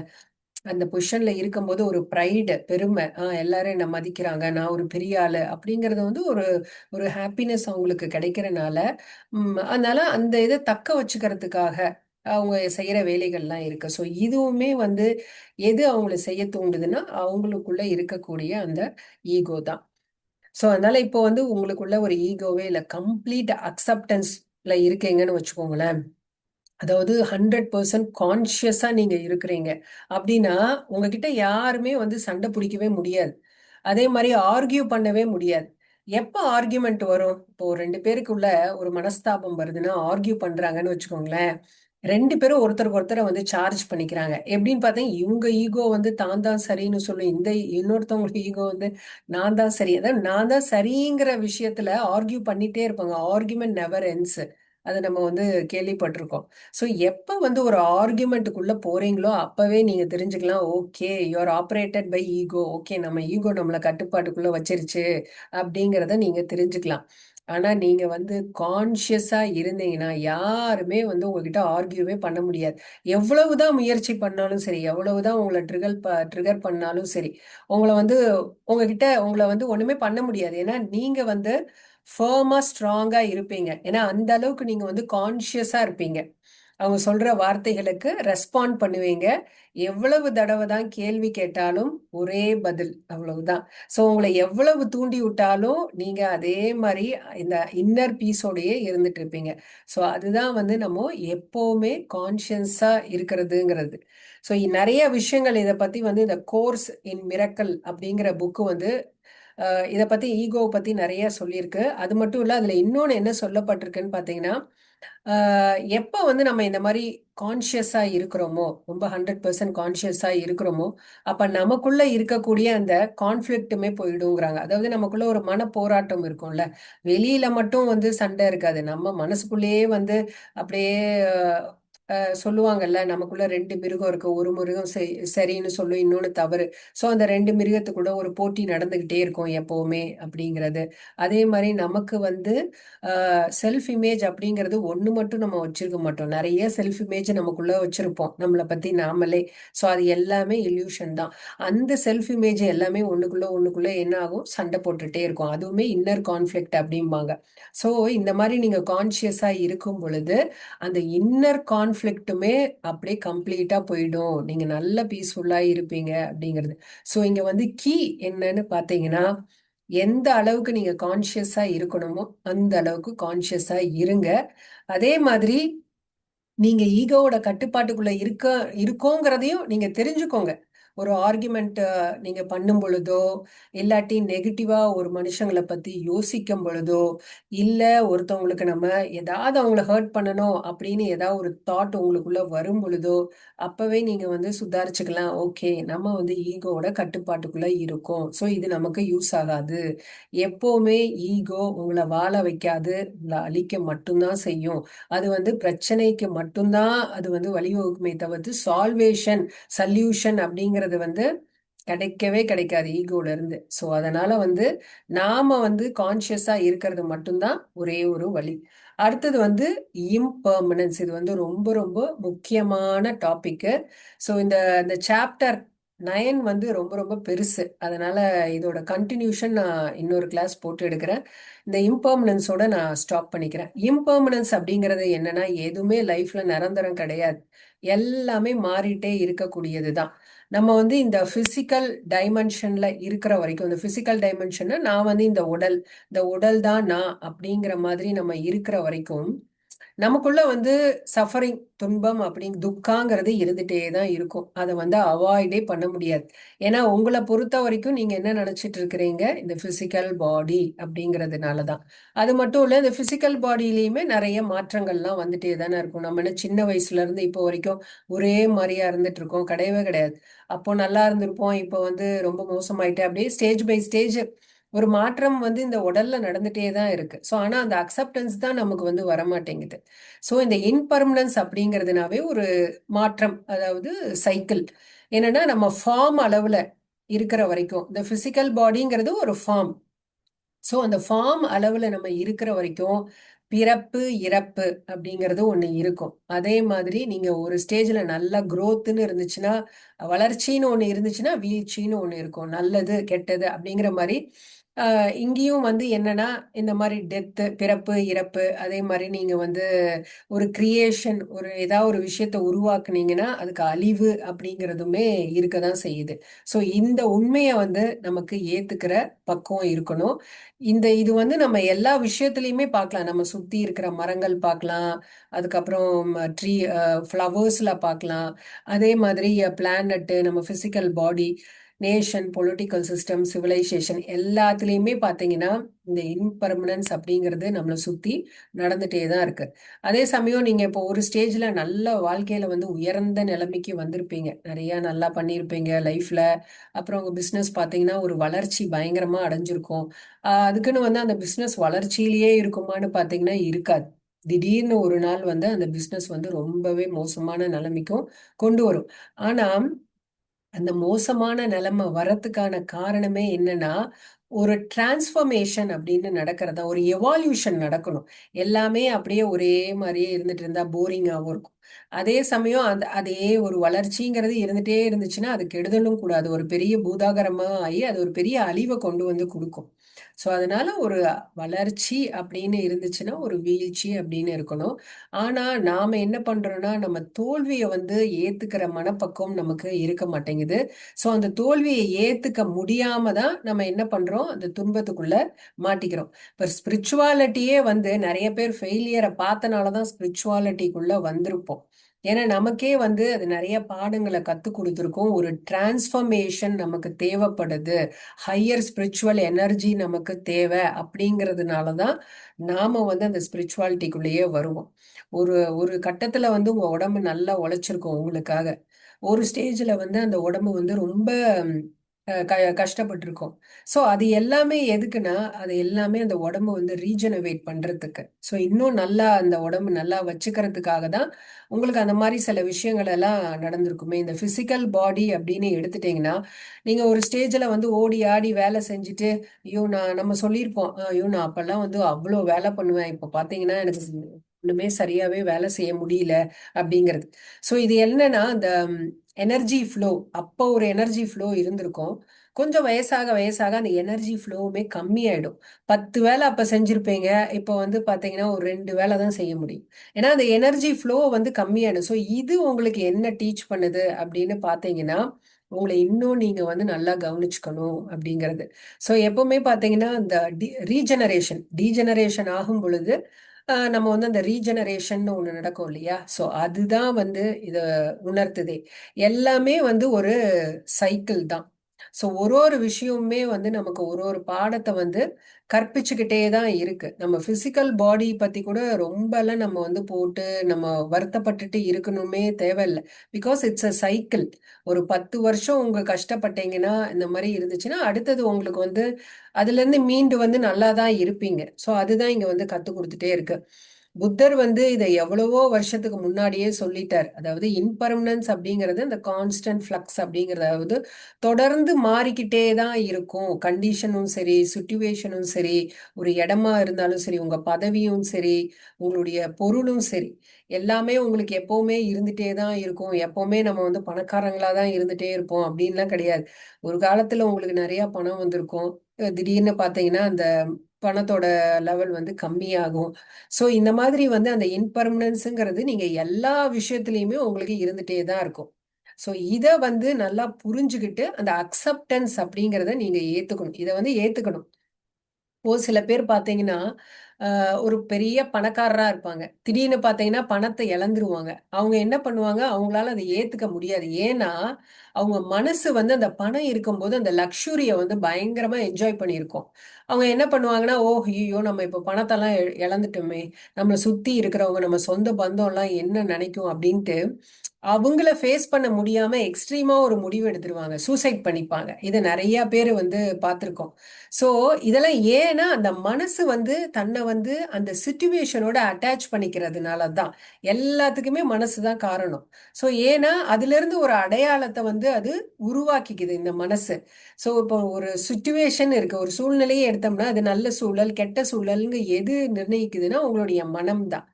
அந்த பொசிஷன்ல இருக்கும்போது ஒரு ப்ரைடு, பெருமை, எல்லாரும் என்ன மதிக்கிறாங்க, நான் ஒரு பெரிய ஆளு அப்படிங்கறது வந்து ஒரு ஒரு ஹாப்பினஸ் அவங்களுக்கு கிடைக்கிறனால, அதனால அந்த இதை தக்க வச்சுக்கிறதுக்காக அவங்க செய்யற வேலைகள்லாம் இருக்கு. ஸோ இதுவுமே வந்து எது அவங்களை செய்ய தூண்டுதுன்னா அவங்களுக்குள்ள இருக்கக்கூடிய அந்த ஈகோ தான். ஸோ அதனால இப்போ வந்து உங்களுக்குள்ள ஒரு ஈகோவே இல்லை, கம்ப்ளீட் அக்செப்டன்ஸ்ல இருக்கீங்கன்னு வச்சுக்கோங்களேன். அதாவது 100% கான்ஷியஸா நீங்க இருக்கிறீங்க அப்படின்னா உங்ககிட்ட யாருமே வந்து சண்டை பிடிக்கவே முடியாது. அதே மாதிரி ஆர்கியூ பண்ணவே முடியாது. எப்ப ஆர்கியூமெண்ட் வரும்? இப்போ ரெண்டு பேருக்குள்ள ஒரு மனஸ்தாபம் வருதுன்னா ஆர்கியூ பண்றாங்கன்னு வச்சுக்கோங்களேன். ரெண்டு பேரும் ஒருத்தருக்கு ஒருத்தரை வந்து சார்ஜ் பண்ணிக்கிறாங்க. எப்படின்னு பார்த்தா இவங்க ஈகோ வந்து தான் தான் சரின்னு சொல்லும், இந்த இன்னொருத்தவங்க ஈகோ வந்து நான் தான் சரி. அதாவது நான் தான் சரிங்கிற விஷயத்துல ஆர்கியூ பண்ணிட்டே இருப்பாங்க. Argument never ends. அதை நம்ம வந்து கேள்விப்பட்டிருக்கோம். ஸோ எப்போ வந்து ஒரு ஆர்கியூமெண்ட்டுக்குள்ள போறீங்களோ அப்பவே நீங்க தெரிஞ்சுக்கலாம், okay you are operated by ego. ஓகே நம்ம ஈகோ நம்மளை கட்டுப்பாட்டுக்குள்ள வச்சிருச்சு அப்படிங்கிறத நீங்க தெரிஞ்சுக்கலாம். ஆனா நீங்க வந்து கான்ஷியஸா இருந்தீங்கன்னா யாருமே வந்து உங்ககிட்ட ஆர்கியூவே பண்ண முடியாது. எவ்வளவுதான் முயற்சி பண்ணாலும் சரி, எவ்வளவுதான் உங்களை ட்ரிகர் பண்ணாலும் சரி, உங்களை வந்து உங்ககிட்ட உங்களை வந்து ஒண்ணுமே பண்ண முடியாது. ஏன்னா நீங்க வந்து ஃபர்மா ஸ்ட்ராங்கா இருப்பீங்க. ஏன்னா அந்த அளவுக்கு நீங்க வந்து கான்ஷியஸா இருப்பீங்க. அவங்க சொல்ற வார்த்தைகளுக்கு ரெஸ்பாண்ட் பண்ணுவீங்க. எவ்வளவு தடவை தான் கேள்வி கேட்டாலும் ஒரே பதில், அவ்வளவுதான். ஸோ உங்களை எவ்வளவு தூண்டி விட்டாலும் நீங்க அதே மாதிரி இந்த இன்னர் பீஸோடயே இருந்துட்டு இருப்பீங்க. ஸோ அதுதான் வந்து நம்ம எப்பவுமே கான்ஷியஸா இருக்கிறதுங்கிறது. ஸோ நிறைய விஷயங்கள் இதை பத்தி வந்து இந்த கோர்ஸ் இன் மிரக்கல் அப்படிங்கிற புக்கு வந்து இதை பத்தி ஈகோவை பத்தி நிறைய சொல்லியிருக்கு. அது மட்டும் இல்ல, அதுல இன்னொன்னு என்ன சொல்லப்பட்டிருக்குன்னு பாத்தீங்கன்னா, எப்ப வந்து நம்ம இந்த மாதிரி கான்ஷியஸா இருக்கிறோமோ, ரொம்ப 100% கான்ஷியஸா இருக்கிறோமோ, அப்ப நமக்குள்ள இருக்கக்கூடிய அந்த கான்ஃபிளிக்ட்டுமே போயிடுங்கிறாங்க. அதாவது நமக்குள்ள ஒரு மன போராட்டம் இருக்கும்ல, வெளியில மட்டும் வந்து சண்டை இருக்காது, நம்ம மனசுக்குள்ளேயே வந்து அப்படியே சொல்லுவாங்கல்ல, நமக்குள்ள ரெண்டு மிருகம் இருக்கு, ஒரு மிருகம் சரின்னு சொல்லும், இன்னொன்னு தவறு. ஸோ அந்த ரெண்டு மிருகத்துக்குள்ள ஒரு போட்டி நடந்துகிட்டே இருக்கும் எப்பவுமே அப்படிங்கிறது. அதே மாதிரி நமக்கு வந்து செல்ஃப் இமேஜ் அப்படிங்கிறது ஒன்று மட்டும் நம்ம வச்சிருக்க மாட்டோம், நிறைய செல்ஃப் இமேஜ் நமக்குள்ள வச்சிருப்போம் நம்மளை பத்தி நாமளே. ஸோ அது எல்லாமே இல்யூஷன் தான். அந்த செல்ஃப் இமேஜ் எல்லாமே ஒண்ணுக்குள்ள ஒண்ணுக்குள்ள என்ன ஆகும், சண்டை போட்டுட்டே இருக்கும். அதுவுமே இன்னர் கான்ஃபிளிக்ட் அப்படிம்பாங்க. ஸோ இந்த மாதிரி நீங்க கான்சியஸா இருக்கும் பொழுது அந்த இன்னர் கான்ஃபிளிக்ட்டுமே அப்படியே கம்ப்ளீட்டா போயிடும், நீங்க நல்ல பீஸ்ஃபுல்லா இருப்பீங்க அப்படிங்கிறது. ஸோ இங்க வந்து கீ என்னன்னு பார்த்தீங்கன்னா, எந்த அளவுக்கு நீங்க கான்ஷியஸா இருக்கணுமோ அந்த அளவுக்கு கான்ஷியஸா இருங்க. அதே மாதிரி நீங்க ஈகோவோட கட்டுப்பாட்டுக்குள்ள இருக்கோங்கிறதையும் நீங்க தெரிஞ்சுக்கோங்க. ஒரு ஆர்குமெண்ட் நீங்க பண்ணும் பொழுதோ, இல்லாட்டி நெகட்டிவா ஒரு மனுஷங்களை பத்தி யோசிக்கும் பொழுதோ, இல்ல ஒருத்தவங்களுக்கு நம்ம ஏதாவது அவங்கள ஹர்ட் பண்ணணும் அப்படின்னு ஏதாவது ஒரு தாட் உங்களுக்குள்ள வரும் பொழுதோ, அப்பவே நீங்க வந்து சுதாரிச்சுக்கலாம். ஓகே நம்ம வந்து ஈகோவோட கட்டுப்பாட்டுக்குள்ள இருக்கோம், ஸோ இது நமக்கு யூஸ் ஆகாது. எப்பவுமே ஈகோ உங்களை வாழ வைக்காது, உங்களை அழிக்க மட்டும்தான் செய்யும். அது வந்து பிரச்சனைக்கு மட்டும்தான் அது வந்து வழிவகுக்குமே தவிர்த்து சால்வேஷன், சல்யூஷன் அப்படிங்கிறது வந்து கிடைக்கவே கிடைக்காது ஈகோல இருந்து. ஸோ அதனால வந்து நாம வந்து கான்சியஸா இருக்கிறது மட்டும்தான் ஒரே ஒரு வழி. அடுத்தது வந்து இம்பர்மனன்ஸ். இது வந்து ரொம்ப ரொம்ப முக்கியமான டாபிக். ஸோ இந்த இந்த சாப்டர் 9 வந்து ரொம்ப ரொம்ப பெருசு. அதனால இதோட கண்டினியூஷன் நான் இன்னொரு கிளாஸ் போட்டு எடுக்கிறேன். இந்த இம்பர்மனன்ஸோட நான் ஸ்டாப் பண்ணிக்கிறேன். இம்பர்மனன்ஸ் அப்படிங்கிறது என்னன்னா, எதுவுமே லைஃப்ல நிரந்தரம் கிடையாது, எல்லாமே மாறிட்டே இருக்கக்கூடியது தான். நம்ம வந்து இந்த பிசிக்கல் டைமென்ஷன்ல இருக்கிற வரைக்கும், இந்த பிசிக்கல் டைமென்ஷன் நான் வந்து இந்த உடல் தான் நான் அப்படிங்கிற மாதிரி நம்ம இருக்கிற வரைக்கும் நமக்குள்ள வந்து சஃபரிங், துன்பம் அப்படிங்க துக்காங்கிறது இருந்துட்டே தான் இருக்கும். அதை வந்து அவாய்டே பண்ண முடியாது. ஏன்னா உங்களை பொறுத்த வரைக்கும் நீங்க என்ன நினைச்சிட்டு இருக்கிறீங்க, இந்த பிசிக்கல் பாடி அப்படிங்கிறதுனால தான். அது மட்டும் இல்ல, இந்த பிசிக்கல் பாடியிலயுமே நிறைய மாற்றங்கள்லாம் வந்துட்டே தானே இருக்கும். நம்ம என்ன சின்ன வயசுல இருந்து இப்போ வரைக்கும் ஒரே மாதிரியா இருந்துட்டு இருக்கோம்? கிடையவே கிடையாது. அப்போ நல்லா இருந்திருப்போம், இப்போ வந்து ரொம்ப மோசமாயிட்டு அப்படியே ஸ்டேஜ் பை ஸ்டேஜ் ஒரு மாற்றம் வந்து இந்த உடல்ல நடந்துட்டே தான் இருக்கு. ஸோ ஆனா அந்த அக்செப்டன்ஸ் தான் நமக்கு வந்து வரமாட்டேங்குது. ஸோ இந்த இன்பர்மனன்ஸ் அப்படிங்கிறதுனாவே ஒரு மாற்றம், அதாவது சைக்கிள். என்னன்னா நம்ம ஃபார்ம் அளவுல இருக்கிற வரைக்கும், இந்த பிசிக்கல் பாடிங்கிறது ஒரு ஃபார்ம். ஸோ அந்த ஃபார்ம் அளவில் நம்ம இருக்கிற வரைக்கும் பிறப்பு இறப்பு அப்படிங்கிறது ஒன்று இருக்கும். அதே மாதிரி நீங்கள் ஒரு ஸ்டேஜில் நல்ல growthன்னு இருந்துச்சுன்னா, வளர்ச்சின்னு ஒன்று இருந்துச்சுன்னா வீழ்ச்சின்னு ஒன்று இருக்கும். நல்லது கெட்டது அப்படிங்கிற மாதிரி இங்கேயும் வந்து என்னன்னா இந்த மாதிரி டெத்து, பிறப்பு இறப்பு, அதே மாதிரி நீங்கள் வந்து ஒரு கிரியேஷன், ஒரு ஏதாவது ஒரு விஷயத்தை உருவாக்குனீங்கன்னா அதுக்கு அழிவு அப்படிங்கிறதுமே இருக்க தான் செய்யுது. ஸோ இந்த உண்மையை வந்து நமக்கு ஏற்றுக்கிற பக்குவம் இருக்கணும். இது வந்து நம்ம எல்லா விஷயத்துலையுமே பார்க்கலாம். நம்ம சுத்தி இருக்கிற மரங்கள் பார்க்கலாம், அதுக்கப்புறம் ட்ரீ ஃப்ளவர்ஸ்ல பார்க்கலாம், அதே மாதிரி பிளானட்டு, நம்ம physical body, nation, political system, civilisation எல்லாத்துலேயுமே பார்த்தீங்கன்னா இந்த இம்பர்மனன்ஸ் அப்படிங்கிறது நம்மளை சுற்றி நடந்துட்டே தான் இருக்கு. அதே சமயம் நீங்கள் இப்போ ஒரு ஸ்டேஜில் நல்ல வாழ்க்கையில் வந்து உயர்ந்த நிலைமைக்கு வந்திருப்பீங்க, நிறையா நல்லா பண்ணியிருப்பீங்க லைஃப்பில். அப்புறம் உங்கள் பிஸ்னஸ் பார்த்தீங்கன்னா ஒரு வளர்ச்சி பயங்கரமாக அடைஞ்சிருக்கும். அதுக்குன்னு வந்து அந்த பிஸ்னஸ் வளர்ச்சியிலேயே இருக்குமான்னு பார்த்தீங்கன்னா இருக்காது. திடீர்னு ஒரு நாள் வந்து அந்த பிஸ்னஸ் வந்து ரொம்பவே மோசமான நிலைமைக்கும் கொண்டு வரும். ஆனால் அந்த மோசமான நிலைமை வரத்துக்கான காரணமே என்னன்னா ஒரு டிரான்ஸ்ஃபர்மேஷன் அப்படின்னு நடக்கிறதா, ஒரு எவால்யூஷன் நடக்கணும். எல்லாமே அப்படியே ஒரே மாதிரியே இருந்துட்டு இருந்தா போரிங்காகவும் இருக்கும். அதே சமயம் அதே ஒரு வளர்ச்சிங்கிறது இருந்துட்டே இருந்துச்சுன்னா அது கெடுதலும் கூடாது, ஒரு பெரிய பூதாகரமா ஆகி அது ஒரு பெரிய அழிவை கொண்டு வந்து கொடுக்கும். ஸோ அதனால ஒரு வளர்ச்சி அப்படின்னு இருந்துச்சுன்னா ஒரு வீழ்ச்சி அப்படின்னு இருக்கணும். ஆனா நாம என்ன பண்றோம்னா நம்ம தோல்வியை வந்து ஏத்துக்கிற மனப்பக்குவம் நமக்கு இருக்க மாட்டேங்குது. ஸோ அந்த தோல்வியை ஏத்துக்க முடியாம தான் நம்ம என்ன பண்றோம், அந்த துன்பத்துக்குள்ள மாட்டிக்கிறோம். இப்போ ஸ்பிரிச்சுவாலிட்டியே வந்து நிறைய பேர் ஃபெயிலியரை பார்த்தனால தான் ஸ்பிரிச்சுவாலிட்டிக்குள்ள வந்திருப்போம். ஏன்னா நமக்கே வந்து அது நிறைய பாடங்களை கற்றுக் கொடுத்துருக்கோம். ஒரு டிரான்ஸ்ஃபர்மேஷன் நமக்கு தேவைப்படுது, ஹையர் ஸ்பிரிச்சுவல் எனர்ஜி நமக்கு தேவை அப்படிங்கிறதுனால தான் நாம வந்து அந்த ஸ்பிரிச்சுவாலிட்டிக்குள்ளேயே வருவோம். ஒரு ஒரு கட்டத்துல வந்து உங்க உடம்பு நல்லா உழைச்சிருக்கும் உங்களுக்காக. ஒரு ஸ்டேஜ்ல வந்து அந்த உடம்பு வந்து ரொம்ப கஷ்டப்பட்டிருக்கும். ஸோ அது எல்லாமே எதுக்குன்னா அது எல்லாமே அந்த உடம்பு வந்து ரீஜெனவேட் பண்றதுக்கு. ஸோ இன்னும் நல்லா அந்த உடம்பு நல்லா வச்சுக்கிறதுக்காக தான் உங்களுக்கு அந்த மாதிரி சில விஷயங்கள் எல்லாம் நடந்திருக்குமே. இந்த பிசிக்கல் பாடி அப்படின்னு எடுத்துட்டீங்கன்னா நீங்க ஒரு ஸ்டேஜ்ல வந்து ஓடி ஆடி வேலை செஞ்சுட்டு ஐயோ நம்ம சொல்லியிருப்போம், ஐயோ நான் அப்பெல்லாம் வந்து அவ்வளோ வேலை பண்ணுவேன், இப்போ பார்த்தீங்கன்னா எனக்கு ஒண்ணுமே சரியாவே வேலை செய்ய முடியல அப்படிங்கிறது. ஸோ இது என்னன்னா அந்த எனர்ஜி ஃப்ளோ, அப்போ ஒரு எனர்ஜி ஃப்ளோ இருந்திருக்கும். கொஞ்சம் வயசாக வயசாக அந்த எனர்ஜி ஃப்ளோவுமே கம்மியாயிடும். 10 வேலை அப்போ செஞ்சிருப்பீங்க, இப்போ வந்து பார்த்தீங்கன்னா ஒரு 2 வேலை தான் செய்ய முடியும். ஏன்னா அந்த எனர்ஜி ஃப்ளோ வந்து கம்மியாயிடும். ஸோ இது உங்களுக்கு என்ன டீச் பண்ணுது அப்படின்னு பார்த்தீங்கன்னா உங்களை இன்னும் நீங்க வந்து நல்லா கவனிச்சுக்கணும் அப்படிங்கிறது. ஸோ எப்பவுமே பார்த்தீங்கன்னா இந்த ரீஜெனரேஷன் டீஜெனரேஷன் ஆகும் பொழுது நம்ம வந்து அந்த ரீஜெனரேஷன் ஒன்று நடக்கும் இல்லையா? ஸோ அதுதான் வந்து இதை உணர்த்துதே. எல்லாமே வந்து ஒரு சைக்கிள் தான். ஸோ ஒரு ஒரு விஷயமுமே வந்து நமக்கு ஒரு ஒரு பாடத்தை வந்து கற்பிச்சுக்கிட்டே தான் இருக்கு. நம்ம பிசிக்கல் பாடி பத்தி கூட ரொம்பலாம் நம்ம வந்து போட்டு நம்ம வருத்தப்பட்டுட்டு இருக்கணுமே தேவையில்லை. Because it's a cycle. ஒரு 10 வருஷம் உங்க கஷ்டப்பட்டீங்கன்னா இந்த மாதிரி இருந்துச்சுன்னா அடுத்தது உங்களுக்கு வந்து அதுல இருந்து மீண்டு வந்து நல்லா தான் இருப்பீங்க. ஸோ அதுதான் இங்க வந்து கத்து கொடுத்துட்டே இருக்கு. புத்தர் வந்து இதை எவ்வளவோ வருஷத்துக்கு முன்னாடியே சொல்லிட்டார். அதாவது இம்பர்மனன்ஸ் அப்படிங்கிறது இந்த கான்ஸ்டன்ட் ஃப்ளக்ஸ் அப்படிங்கிறது, அதாவது தொடர்ந்து மாறிக்கிட்டே தான் இருக்கும். கண்டிஷனும் சரி, சுச்சுவேஷனும் சரி, ஒரு இடமா இருந்தாலும் சரி, உங்க பதவியும் சரி, உங்களுடைய பொருளும் சரி, எல்லாமே உங்களுக்கு எப்பவுமே இருந்துட்டே தான் இருக்கும். எப்பவுமே நம்ம வந்து பணக்காரங்களா தான் இருந்துட்டே இருப்போம் அப்படின்லாம் கிடையாது. ஒரு காலத்துல உங்களுக்கு நிறைய பணம் வந்திருக்கும், திடீர்னு பார்த்தீங்கன்னா அந்த பணத்தோட லெவல் வந்து கம்மியாகும். ஸோ இந்த மாதிரி வந்து அந்த இன்பர்மனன்ஸுங்கிறது நீங்க எல்லா விஷயத்துலையுமே உங்களுக்கு இருந்துட்டே தான் இருக்கும். ஸோ இதை வந்து நல்லா புரிஞ்சுக்கிட்டு அந்த அக்செப்டன்ஸ் அப்படிங்கிறத நீங்க ஏத்துக்கணும், இதை வந்து ஏத்துக்கணும். சில பேர் பார்த்தீங்கன்னா ஒரு பெரிய பணக்காரரா இருப்பாங்க, திடீர்னு பார்த்தீங்கன்னா பணத்தை இழந்துருவாங்க. அவங்க என்ன பண்ணுவாங்க, அவங்களால அதை ஏத்துக்க முடியாது. ஏன்னா அவங்க மனசு வந்து அந்த பணம் இருக்கும்போது அந்த லக்ஸுரியை வந்து பயங்கரமா என்ஜாய் பண்ணியிருக்கோம். அவங்க என்ன பண்ணுவாங்கன்னா, ஓ ஐயோ நம்ம இப்போ பணத்தெல்லாம் இழந்துட்டோமே, நம்மளை சுத்தி இருக்கிறவங்க நம்ம சொந்த பந்தம்லாம் என்ன நினைக்கும் அப்படின்ட்டு அவங்கள ஃபேஸ் பண்ண முடியாம எக்ஸ்ட்ரீமா ஒரு முடிவு எடுத்துருவாங்க, சூசைட் பண்ணிப்பாங்க. இதை நிறைய பேர் வந்து பார்த்துருக்கோம். ஸோ இதெல்லாம் ஏன்னா அந்த மனசு வந்து தன்னை வந்து அந்த சுச்சுவேஷனோட அட்டாச் பண்ணிக்கிறதுனால தான். எல்லாத்துக்குமே மனசு தான் காரணம். ஸோ ஏன்னா அதுல இருந்து ஒரு அடையாளத்தை வந்து அது உருவாக்கிக்குது இந்த மனசு. ஸோ இப்போ ஒரு சுச்சுவேஷன் இருக்கு, ஒரு சூழ்நிலையை எடுத்தோம்னா அது நல்ல சூழல் கெட்ட சூழல்னு எது நிர்ணயிக்குதுன்னா உங்களுடைய மனம் தான்.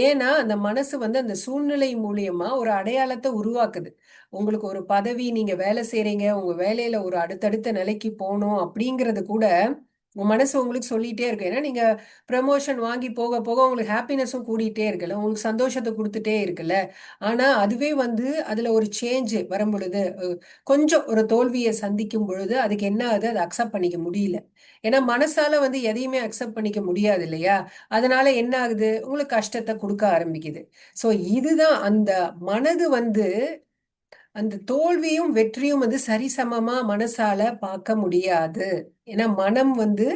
ஏன்னா அந்த மனசு வந்து அந்த சூழ்நிலை மூலியமா ஒரு அடையாளத்தை உருவாக்குது. உங்களுக்கு ஒரு பதவி, நீங்க வேலை செய்றீங்க, உங்க வேலையில ஒரு அடுத்தடுத்த நிலைக்கு போகணும் அப்படிங்கிறது கூட உங்க மனசு உங்களுக்கு சொல்லிட்டே இருக்கு. ஏன்னா நீங்க ப்ரமோஷன் வாங்கி போக போக உங்களுக்கு ஹாப்பினஸும் கூடிட்டே இருக்குல்ல, உங்களுக்கு சந்தோஷத்தை கொடுத்துட்டே இருக்குல்ல. ஆனா அதுவே வந்து அதுல ஒரு சேஞ்ச் வரும் பொழுது, கொஞ்சம் ஒரு தோல்வியை சந்திக்கும் பொழுது அதுக்கு என்ன ஆகுது, அதை அக்செப்ட் பண்ணிக்க முடியல. ஏன்னா மனசால வந்து எதையுமே அக்செப்ட் பண்ணிக்க முடியாது இல்லையா? அதனால என்ன ஆகுது, உங்களுக்கு கஷ்டத்தை கொடுக்க ஆரம்பிக்குது. ஸோ இதுதான் அந்த மனது வந்து அந்த தோல்வியும் வெற்றியும் வந்து சரிசமமா மனசால பார்க்க முடியாது. ஏன்னா மனம் வந்து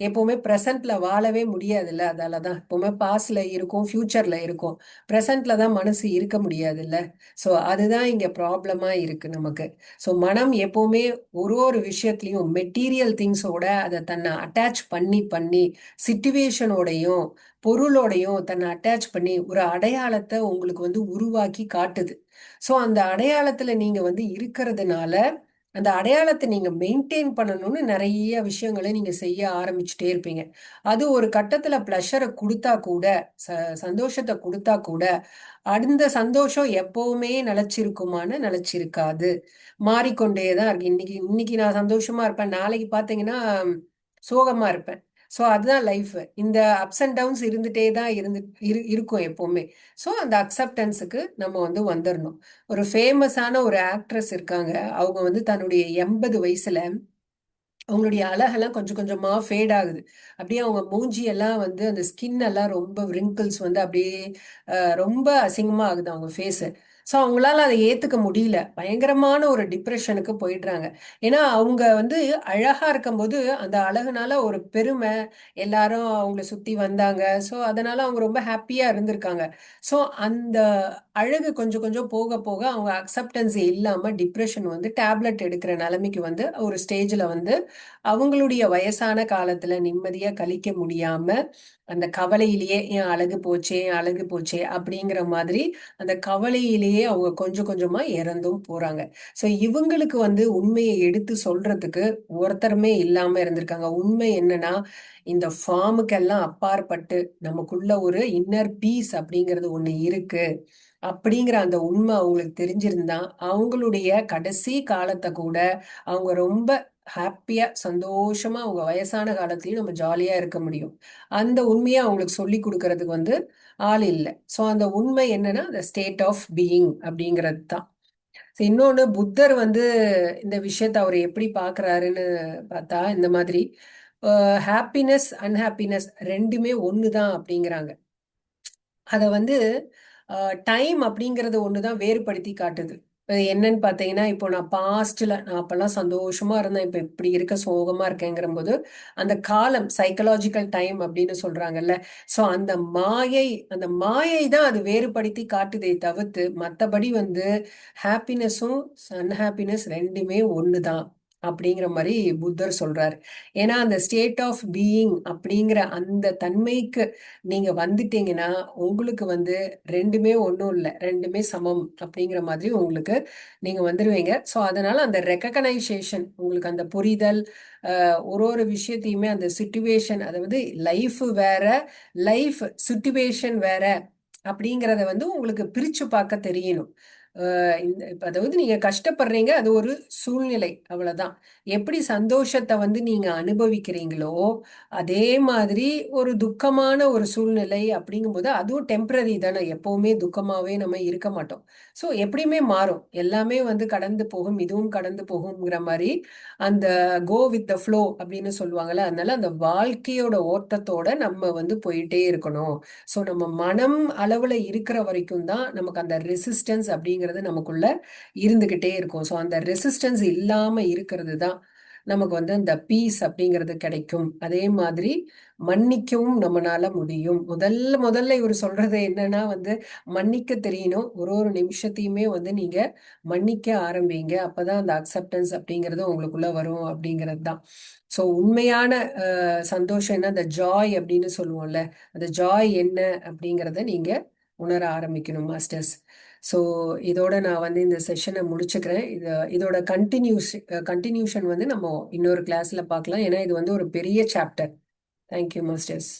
எப்பவுமே ப்ரெசன்ட்ல வாழவே முடியாதுல்ல. அதாலதான் எப்பவுமே பாஸ்ட்ல இருக்கும், ஃபியூச்சர்ல இருக்கும். ப்ரெசன்ட்ல தான் மனசு இருக்க முடியாதுல்ல. ஸோ அதுதான் இங்க ப்ராப்ளமா இருக்கு நமக்கு. ஸோ மனம் எப்பவுமே ஒரு ஒரு விஷயத்துலையும் மெட்டீரியல் திங்ஸோட அதை தன்னை அட்டாச் பண்ணி பண்ணி சிச்சுவேஷனோடையும் பொருளோடையும் தன்னை அட்டாச் பண்ணி ஒரு அடையாளத்தை உங்களுக்கு வந்து உருவாக்கி காட்டுது. ஸோ அந்த அடையாளத்துல நீங்க வந்து இருக்கிறதுனால அந்த அடையாளத்தை நீங்க மெயின்டைன் பண்ணணும்னு நிறைய விஷயங்களை நீங்க செய்ய ஆரம்பிச்சுட்டே இருப்பீங்க. அது ஒரு கட்டத்துல ப்ளஷரை கொடுத்தா கூட, சந்தோஷத்தை கொடுத்தா கூட அந்த சந்தோஷம் எப்பவுமே நிலைச்சிருக்குமான்னு நிலைச்சிருக்காது. மாறிக்கொண்டே தான் இருக்கு. இன்னைக்கு இன்னைக்கு நான் சந்தோஷமா இருப்பேன், நாளைக்கு பாத்தீங்கன்னா சோகமா இருப்பேன். ஸோ அதுதான் லைஃப். இந்த அப்ஸ் அண்ட் டவுன்ஸ் இருந்துட்டே தான் இருக்கும் எப்பவுமே. ஸோ அந்த அக்செப்டன்ஸுக்கு நம்ம வந்து வந்துடணும். ஒரு ஃபேமஸான ஒரு ஆக்ட்ரஸ் இருக்காங்க. அவங்க வந்து தன்னுடைய 80 வயசுல அவங்களுடைய அழகெல்லாம் கொஞ்சம் கொஞ்சமா ஃபேட் ஆகுது. அப்படியே அவங்க மூஞ்சி எல்லாம் வந்து அந்த ஸ்கின் எல்லாம் ரொம்ப wrinkles வந்து அப்படியே ரொம்ப அசிங்கமா ஆகுது அவங்க ஃபேஸ். ஸோ அவங்களால அதை ஏத்துக்க முடியல, பயங்கரமான ஒரு டிப்ரெஷனுக்கு போயிடுறாங்க. ஏன்னா அவங்க வந்து அழகா இருக்கும்போது அந்த அழகுனால ஒரு பெருமை, எல்லாரும் அவங்கள சுத்தி வந்தாங்க. ஸோ அதனால அவங்க ரொம்ப ஹாப்பியா இருந்திருக்காங்க. ஸோ அந்த அழகு கொஞ்சம் கொஞ்சம் போக போக அவங்க அக்செப்டன்ஸ் இல்லாம டிப்ரெஷன் வந்து டேப்லெட் எடுக்கிற நிலைமைக்கு வந்து ஒரு ஸ்டேஜ்ல வந்து அவங்களுடைய வயசான காலத்துல நிம்மதியா கழிக்க முடியாம அந்த கவலையிலேயே என் அழகு போச்சே என் அழகு போச்சே அப்படிங்கிற மாதிரி அந்த கவலையிலேயே அவங்க கொஞ்சம் கொஞ்சமா இறந்தும் போறாங்க. ஸோ இவங்களுக்கு வந்து உண்மையை எடுத்து சொல்றதுக்கு ஒருத்தருமே இல்லாம இருந்திருக்காங்க. உண்மை என்னன்னா, இந்த ஃபார்முக்கெல்லாம் அப்பாற்பட்டு நமக்குள்ள ஒரு இன்னர் பீஸ் அப்படிங்கிறது ஒண்ணு இருக்கு அப்படிங்கிற அந்த உண்மை அவங்களுக்கு தெரிஞ்சிருந்தா அவங்களுடைய கடைசி காலத்தை கூட அவங்க ரொம்ப ஹாப்பியா சந்தோஷமா அவங்க வயசான காலத்திலயும் நம்ம ஜாலியா இருக்க முடியும். அந்த உண்மையை அவங்களுக்கு சொல்லி கொடுக்கறதுக்கு வந்து ஆள் இல்லை. ஸோ அந்த உண்மை என்னன்னா அந்த ஸ்டேட் ஆஃப் பீயிங் அப்படிங்கிறது தான். இன்னொன்னு புத்தர் வந்து இந்த விஷயத்தை அவர் எப்படி பார்க்கறாருன்னு பார்த்தா இந்த மாதிரி ஹாப்பினஸ் அன்ஹாப்பினஸ் ரெண்டுமே ஒண்ணுதான் அப்படிங்கிறாங்க. அதை வந்து டைம் அப்படிங்கறது ஒண்ணுதான் வேறுபடுத்தி காட்டுது. என்னன்னு பார்த்தீங்கன்னா, இப்போ நான் பாஸ்ட்ல நான் அப்பெல்லாம் சந்தோஷமா இருந்தேன், இப்போ இப்படி இருக்க சோகமா இருக்கேங்கிற போது அந்த காலம் சைக்கலாஜிக்கல் டைம் அப்படின்னு சொல்றாங்கல்ல. ஸோ அந்த மாயை தான் அது வேறுபடுத்தி காட்டுதே தவிர்த்து மற்றபடி வந்து ஹாப்பினஸும் அன்ஹாப்பினஸ் ரெண்டுமே ஒண்ணுதான் அப்படிங்கிற மாதிரி புத்தர் சொல்றாரு. ஏன்னா அந்த ஸ்டேட் ஆஃப் பீயிங் அப்படிங்கிற அந்த தன்மைக்கு நீங்க வந்துட்டீங்கன்னா உங்களுக்கு வந்து ரெண்டுமே ஒன்றும் இல்லை, ரெண்டுமே சமம் அப்படிங்கிற மாதிரி உங்களுக்கு நீங்க வந்துடுவீங்க. ஸோ அதனால அந்த ரெக்கக்னைசேஷன் உங்களுக்கு அந்த புரிதல், ஒரு ஒரு விஷயத்தையுமே அந்த சுச்சுவேஷன், அதாவது லைஃப் வேற, லைஃப் சுச்சுவேஷன் வேற அப்படிங்கிறத வந்து உங்களுக்கு பிரிச்சு பார்க்க தெரியணும். அதாவது நீங்க கஷ்டப்படுறீங்க, அது ஒரு சூழ்நிலை, அவ்வளவுதான். எப்படி சந்தோஷத்தை வந்து நீங்க அனுபவிக்கிறீங்களோ அதே மாதிரி ஒரு துக்கமான ஒரு சூழ்நிலை அப்படிங்கும்போது அதுவும் டெம்பரரி தானே. எப்பவுமே துக்கமாவே நம்ம இருக்க மாட்டோம். ஸோ எப்படியுமே மாறும், எல்லாமே வந்து கடந்து போகும், இதுவும் கடந்து போகுங்கிற மாதிரி அந்த கோ வித் த ஃப்ளோ அப்படின்னு சொல்லுவாங்கல்ல. அதனால அந்த வாழ்க்கையோட ஓட்டத்தோட நம்ம வந்து போயிட்டே இருக்கணும். ஸோ நம்ம மனம் அளவுல இருக்கிற வரைக்கும் தான் நமக்கு அந்த ரெசிஸ்டன்ஸ் அப்படிங்கிறது நமக்குள்ள இருந்துகிட்டே இருக்கும். ஸோ அந்த ரெசிஸ்டன்ஸ் இல்லாம இருக்கிறது தான் நமக்கு வந்து அந்த பீஸ் அப்படிங்கிறது கிடைக்கும். அதே மாதிரி மன்னிக்கவும் நம்மனால முடியும். முதல்ல முதல்ல இவர் சொல்றது என்னன்னா வந்து மன்னிக்க தெரியணும். ஒரு ஒரு நிமிஷத்தையுமே வந்து நீங்க மன்னிக்க ஆரம்பிங்க. அப்பதான் அந்த அக்செப்டன்ஸ் அப்படிங்கிறது உங்களுக்குள்ள வரும் அப்படிங்கிறது தான். ஸோ உண்மையான சந்தோஷம் என்ன, அந்த ஜாய் அப்படின்னு சொல்லுவோம்ல, அந்த ஜாய் என்ன அப்படிங்கிறத நீங்க உணர ஆரம்பிக்கணும் மாஸ்டர்ஸ். ஸோ இதோட நான் வந்து இந்த செஷனை முடிச்சுக்கிறேன். இதோட கண்டினியூஷன் வந்து நம்ம இன்னொரு கிளாஸ்ல பார்க்கலாம். ஏன்னா இது வந்து ஒரு பெரிய சாப்டர். Thank you masters.